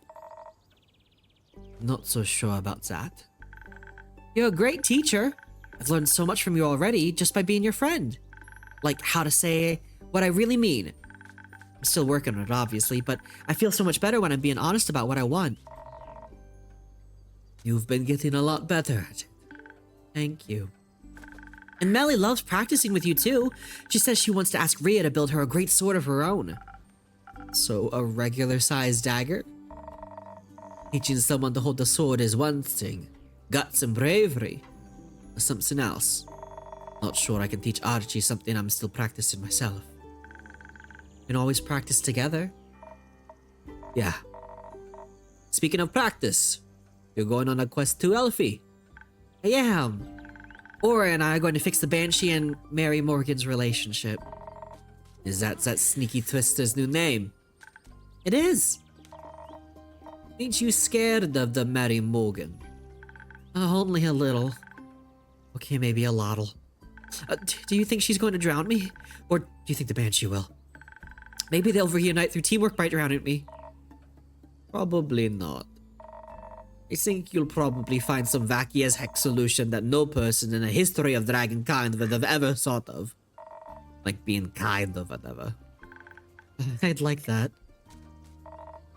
Not so sure about that. You're a great teacher. I've learned so much from you already just by being your friend. Like how to say what I really mean. I'm still working on it, obviously, but I feel so much better when I'm being honest about what I want. You've been getting a lot better at it. Thank you. And Melly loves practicing with you too. She says she wants to ask Rhea to build her a great sword of her own. So a regular-sized dagger? Teaching someone to hold a sword is one thing. Guts and bravery is something else. Not sure I can teach Archie something I'm still practicing myself. We can always practice together. Yeah. Speaking of practice, you're going on a quest to Elfie. I am. Aura and I are going to fix the Banshee and Mary Morgan's relationship. Is that sneaky twister's new name? It is. Ain't you scared of the Mary Morgan? Only a little. Okay, maybe a lottle. Do you think she's going to drown me? Or do you think the Banshee will? Maybe they'll reunite through teamwork by drowning me. Probably not. I think you'll probably find some wacky as heck solution that no person in the history of dragonkind would have ever thought of. Like being kind or whatever. I'd like that.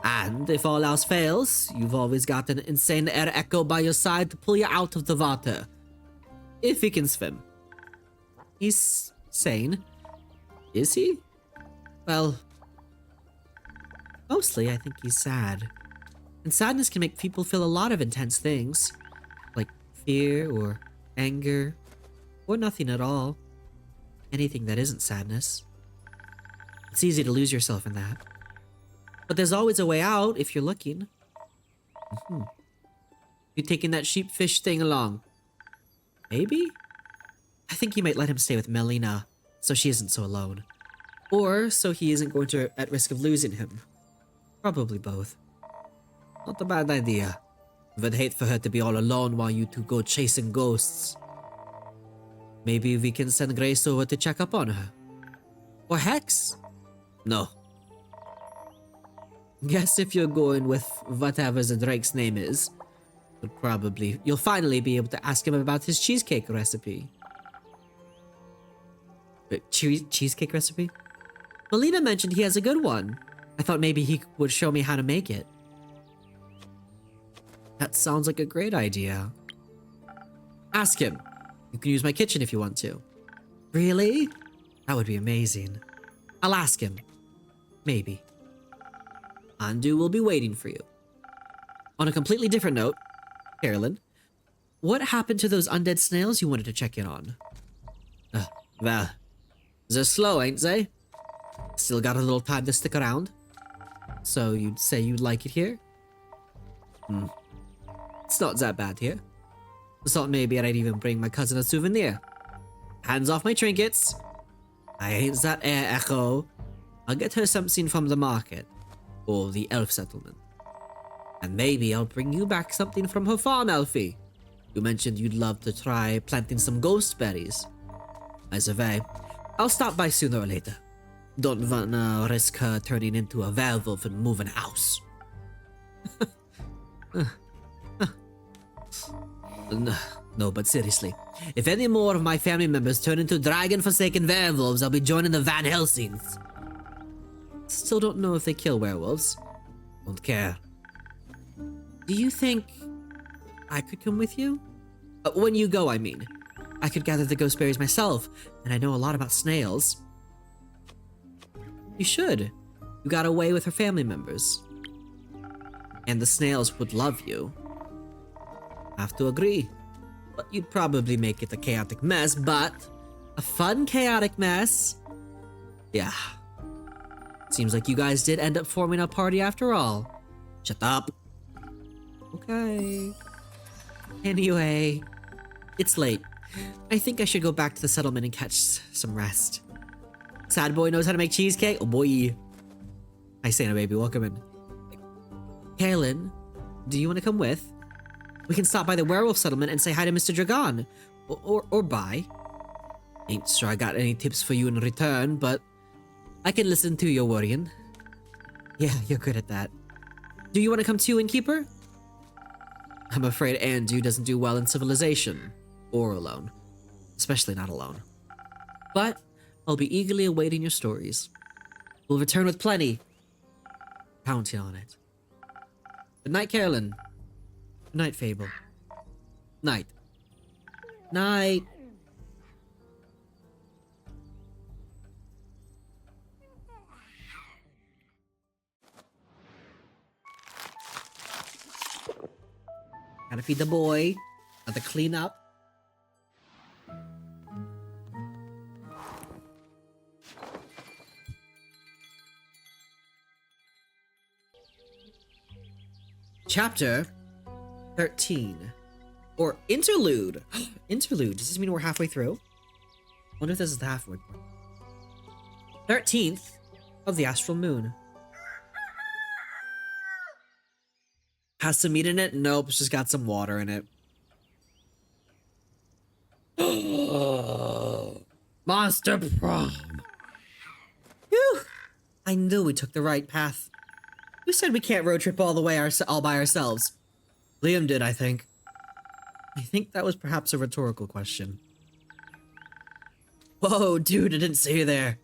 And if all else fails, you've always got an insane air echo by your side to pull you out of the water. If he can swim. He's sane. Is he? Well, mostly I think he's sad. And sadness can make people feel a lot of intense things. Like fear or anger. Or nothing at all. Anything that isn't sadness. It's easy to lose yourself in that. But there's always a way out if you're looking. You taking that sheepfish thing along? Maybe? I think you might let him stay with Melina, so she isn't so alone. Or so he isn't going to at risk of losing him. Probably both. Not a bad idea. Would hate for her to be all alone while you two go chasing ghosts. Maybe we can send Grace over to check up on her. Or Hex? No. Guess if you're going with whatever the Drake's name is, you'll finally be able to ask him about his cheesecake recipe. Cheesecake recipe? Melina mentioned he has a good one. I thought maybe he would show me how to make it. That sounds like a great idea. Ask him. You can use my kitchen if you want to. Really? That would be amazing. I'll ask him. Maybe. Andu will be waiting for you. On a completely different note, Carolyn, what happened to those undead snails you wanted to check in on? Well, they're slow, ain't they? Still got a little time to stick around. So you'd say you'd like it here? It's not that bad here. I thought maybe I'd even bring my cousin a souvenir. Hands off my trinkets. I ain't that air echo. I'll get her something from the market. Or the elf settlement. And maybe I'll bring you back something from her farm, Elfie. You mentioned you'd love to try planting some ghost berries. As a way, I'll stop by sooner or later. Don't wanna risk her turning into a werewolf and moving house. No, but seriously, if any more of my family members turn into dragon-forsaken werewolves, I'll be joining the Van Helsings. Still don't know if they kill werewolves. Don't care. Do you think I could come with you? When you go, I mean. I could gather the ghost berries myself, and I know a lot about snails. You should. You got away with her family members. And the snails would love you. Have to agree. But you'd probably make it a chaotic mess, but a fun chaotic mess. Yeah. Seems like you guys did end up forming a party after all. Shut up. Okay. Anyway, it's late. I think I should go back to the settlement and catch some rest. Sad boy knows how to make cheesecake? Oh boy. Hi Santa baby, welcome in. Kaylin, do you want to come with? We can stop by the werewolf settlement and say hi to Mr. Dragon. Or bye. Ain't sure I got any tips for you in return, but I can listen to your worrying. Yeah, you're good at that. Do you want to come too, Innkeeper? I'm afraid Andu doesn't do well in civilization, or alone. Especially not alone. But I'll be eagerly awaiting your stories. We'll return with plenty. Counting on it. Good night, Carolyn. Good night, Fable. Night. Night. Gotta feed the boy. Gotta clean up. Chapter 13. Or interlude. Interlude. Does this mean we're halfway through? I wonder if this is the halfway point. 13th of the astral moon. Has some meat in it? Nope, it's just got some water in it. Monster prom. Whew. I knew we took the right path. Who said we can't road trip all the way all by ourselves? Liam did, I think. I think that was perhaps a rhetorical question. Whoa, dude, I didn't see you there.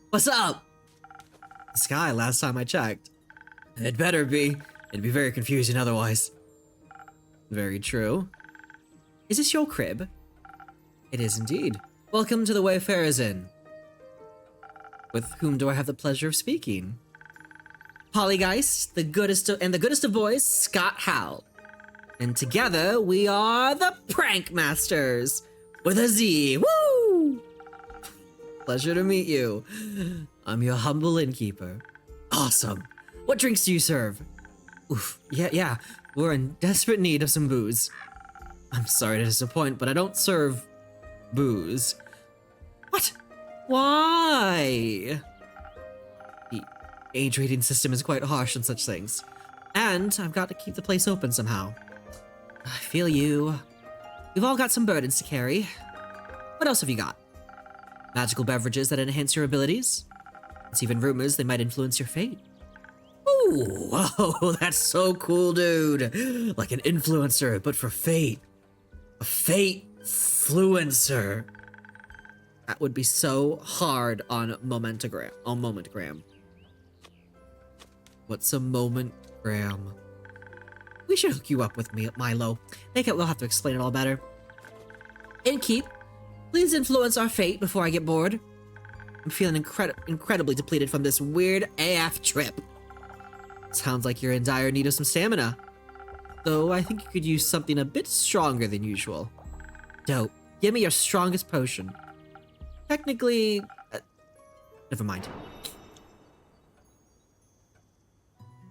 What's up? The sky, last time I checked. It better be. It'd be very confusing otherwise. Very true. Is this your crib? It is indeed. Welcome to the Wayfarer's Inn. With whom do I have the pleasure of speaking? Pollygeist, the goodest of boys, Scott Howell. And together we are the Prank Masters with a Z. Woo! Pleasure to meet you. I'm your humble innkeeper. Awesome. What drinks do you serve? Oof, yeah, we're in desperate need of some booze. I'm sorry to disappoint, but I don't serve booze. What? Why? The age rating system is quite harsh on such things. And I've got to keep the place open somehow. I feel you. We've all got some burdens to carry. What else have you got? Magical beverages that enhance your abilities? It's even rumors they might influence your fate. Ooh, whoa, that's so cool, dude. Like an influencer, but for fate. A fate-fluencer. That would be so hard on Momentagram. What's a Momentgram? We should hook you up with me at Milo. We'll have to explain it all better. Innkeep, please influence our fate before I get bored. I'm feeling incredibly depleted from this weird AF trip. Sounds like you're in dire need of some stamina. Though I think you could use something a bit stronger than usual. Dope. Give me your strongest potion. Technically... never mind.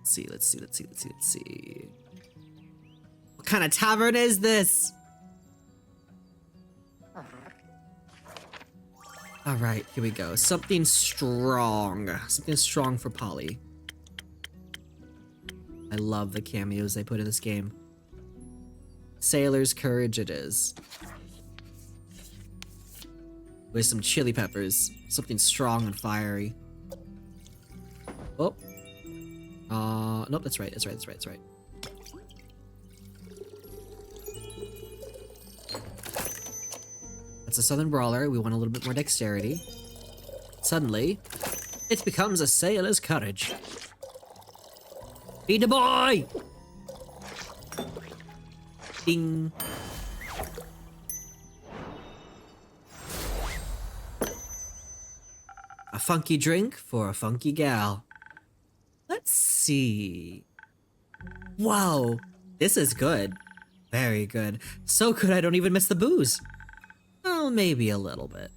Let's see. What kind of tavern is this? Alright, here we go. Something strong. Something strong for Polly. I love the cameos they put in this game. Sailor's Courage it is. With some chili peppers. Something strong and fiery. Oh. Nope, that's right. That's a Southern Brawler. We want a little bit more dexterity. Suddenly, it becomes a Sailor's Courage. Feed the boy! Ding. A funky drink for a funky gal. Let's see. Wow, this is good. Very good. So good I don't even miss the booze. Oh, maybe a little bit.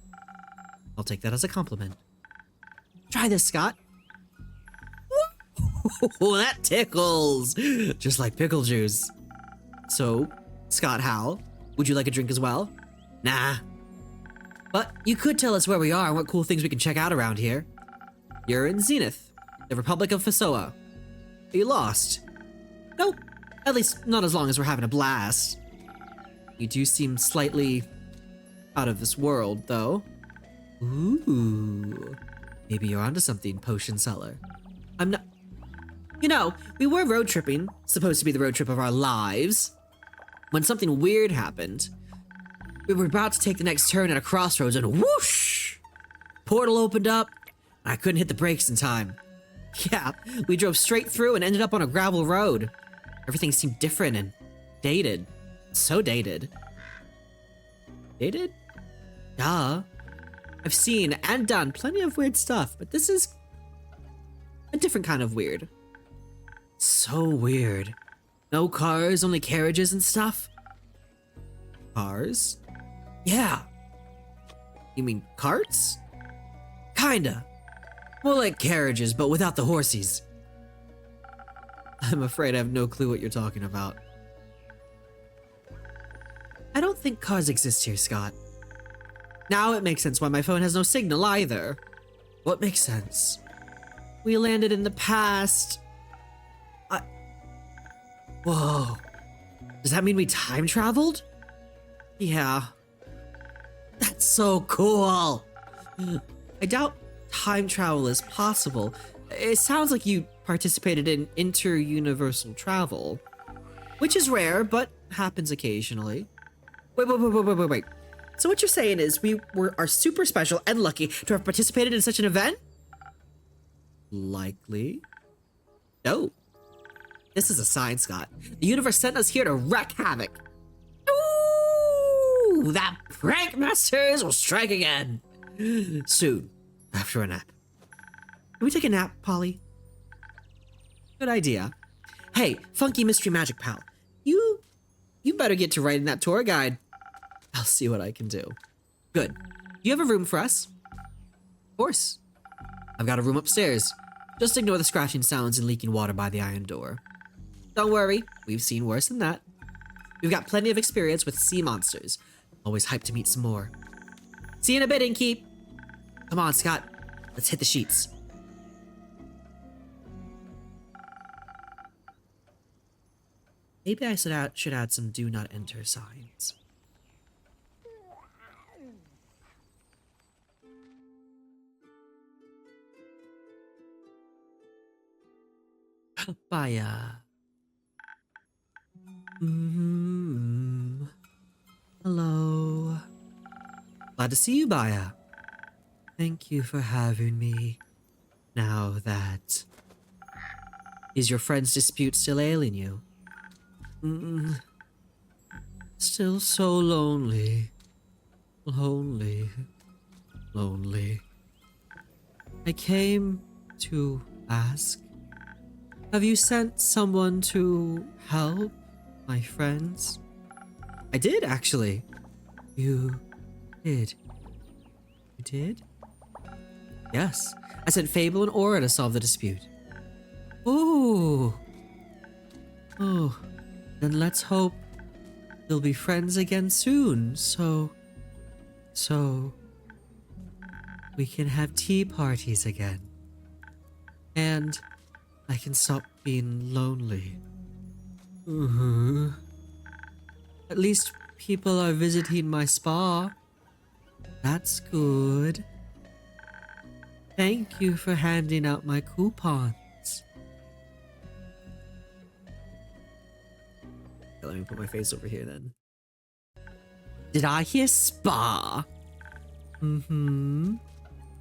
I'll take that as a compliment. Try this, Scott. Oh, that tickles! Just like pickle juice. So, Scott Howell, would you like a drink as well? Nah. But you could tell us where we are and what cool things we can check out around here. You're in Zenith, the Republic of Fasoa. Are you lost? Nope. At least not as long as we're having a blast. You do seem slightly out of this world, though. Ooh. Maybe you're onto something, potion seller. I'm not... You know, we were road tripping, supposed to be the road trip of our lives, when something weird happened. We were about to take the next turn at a crossroads and whoosh! Portal opened up, and I couldn't hit the brakes in time. Yeah, we drove straight through and ended up on a gravel road. Everything seemed different and dated. So dated. Dated? Duh. I've seen and done plenty of weird stuff, but this is a different kind of weird. So weird. No cars, only carriages and stuff. Cars? Yeah. You mean carts? Kinda. More like carriages, but without the horsies. I'm afraid I have no clue what you're talking about. I don't think cars exist here, Scott. Now it makes sense why my phone has no signal either. What makes sense? We landed in the past. Whoa. Does that mean we time traveled? Yeah. That's so cool. I doubt time travel is possible. It sounds like you participated in inter-universal travel, which is rare, but happens occasionally. Wait. So what you're saying is we are super special and lucky to have participated in such an event? Likely. No. This is a sign, Scott. The universe sent us here to wreak havoc. Ooh, that prank masters will strike again. Soon, after a nap. Can we take a nap, Polly? Good idea. Hey, Funky Mystery Magic Pal. You better get to writing that tour guide. I'll see what I can do. Good. You have a room for us? Of course. I've got a room upstairs. Just ignore the scratching sounds and leaking water by the iron door. Don't worry, we've seen worse than that. We've got plenty of experience with sea monsters. Always hyped to meet some more. See you in a bit, Inky. Come on, Scott. Let's hit the sheets. Maybe I should add some do not enter signs. Baya. Hello. Glad to see you, Baya. Thank you for having me. Now that... Is your friend's dispute still ailing you? Still so lonely. Lonely. I came to ask, have you sent someone to help my friends? I did, actually. You did? You did? Yes. I sent Fable and Aura to solve the dispute. Ooh. Oh. Then let's hope they'll be friends again soon, so we can have tea parties again. And I can stop being lonely. At least people are visiting my spa. That's good. Thank you for handing out my coupons. Let me put my face over here then. Did I hear spa?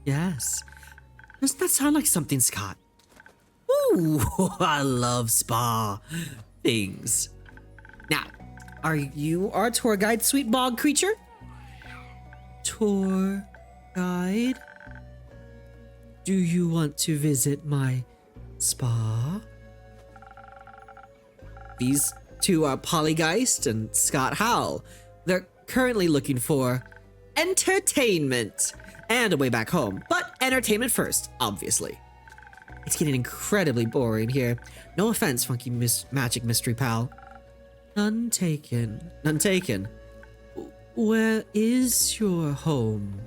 Yes. Doesn't that sound like something, Scott? Ooh, I love spa things. Now, are you our tour guide, sweet bog creature? Tour guide? Do you want to visit my spa? These two are Polygeist and Scott Howell. They're currently looking for entertainment and a way back home, but entertainment first, obviously. It's getting incredibly boring here. No offense, Funky Magic Mystery Pal. None taken. None taken. Where is your home?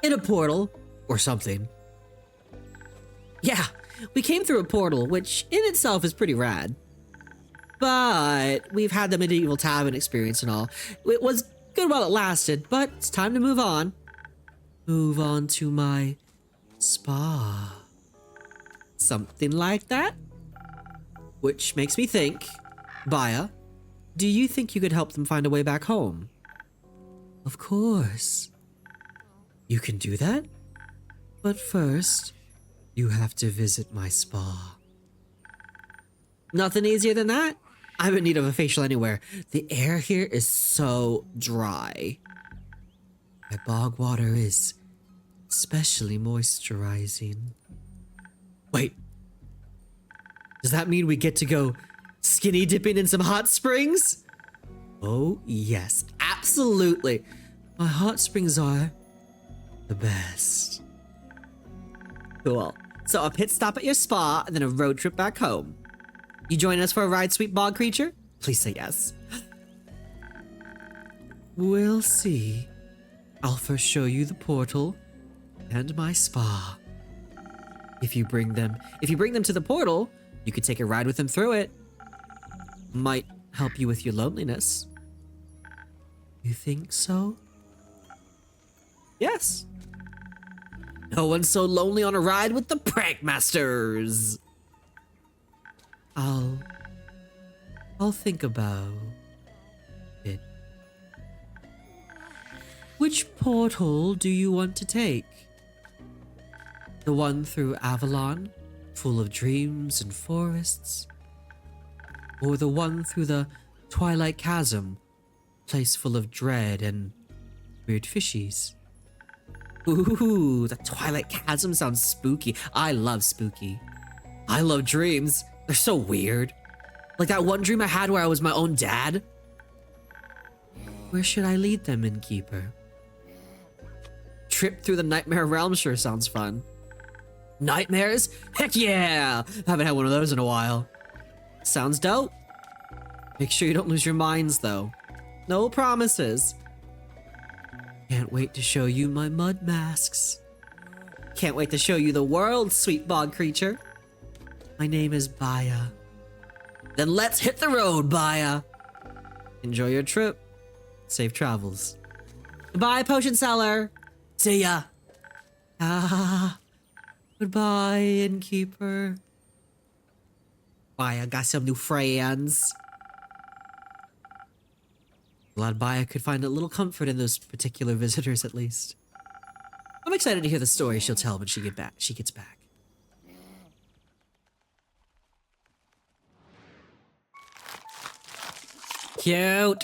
In a portal, or something. Yeah, we came through a portal, which in itself is pretty rad. But we've had the medieval tavern experience and all. It was good while it lasted, but it's time to move on. Move on to my spa. Something like that? Which makes me think, Baya, do you think you could help them find a way back home? Of course. You can do that? But first, you have to visit my spa. Nothing easier than that? I'm in need of a facial anywhere. The air here is so dry. My bog water is especially moisturizing. Wait. Does that mean we get to go skinny dipping in some hot springs? Oh, yes, absolutely. My hot springs are the best. Cool. So a pit stop at your spa and then a road trip back home. You join us for a ride, sweet bog creature? Please say yes. We'll see. I'll first show you the portal and my spa. If you bring them to the portal, you could take a ride with them through it. Might help you with your loneliness. You think so? Yes. No one's so lonely on a ride with the prank masters. I'll think about it. Which portal do you want to take? The one through Avalon, full of dreams and forests? Or the one through the Twilight Chasm, place full of dread and weird fishies? Ooh, the Twilight Chasm sounds spooky. I love spooky. I love dreams. They're so weird. Like that one dream I had where I was my own dad. Where should I lead them, Innkeeper? Trip through the Nightmare Realm sure sounds fun. Nightmares? Heck yeah! Haven't had one of those in a while. Sounds dope. Make sure you don't lose your minds, though. No promises. Can't wait to show you my mud masks. Can't wait to show you the world, sweet bog creature. My name is Baya. Then let's hit the road, Baya. Enjoy your trip. Safe travels. Goodbye, potion seller. See ya. Goodbye, innkeeper. Baya got some new friends. Glad Baya could find a little comfort in those particular visitors, at least. I'm excited to hear the story she'll tell when she gets back. Cute.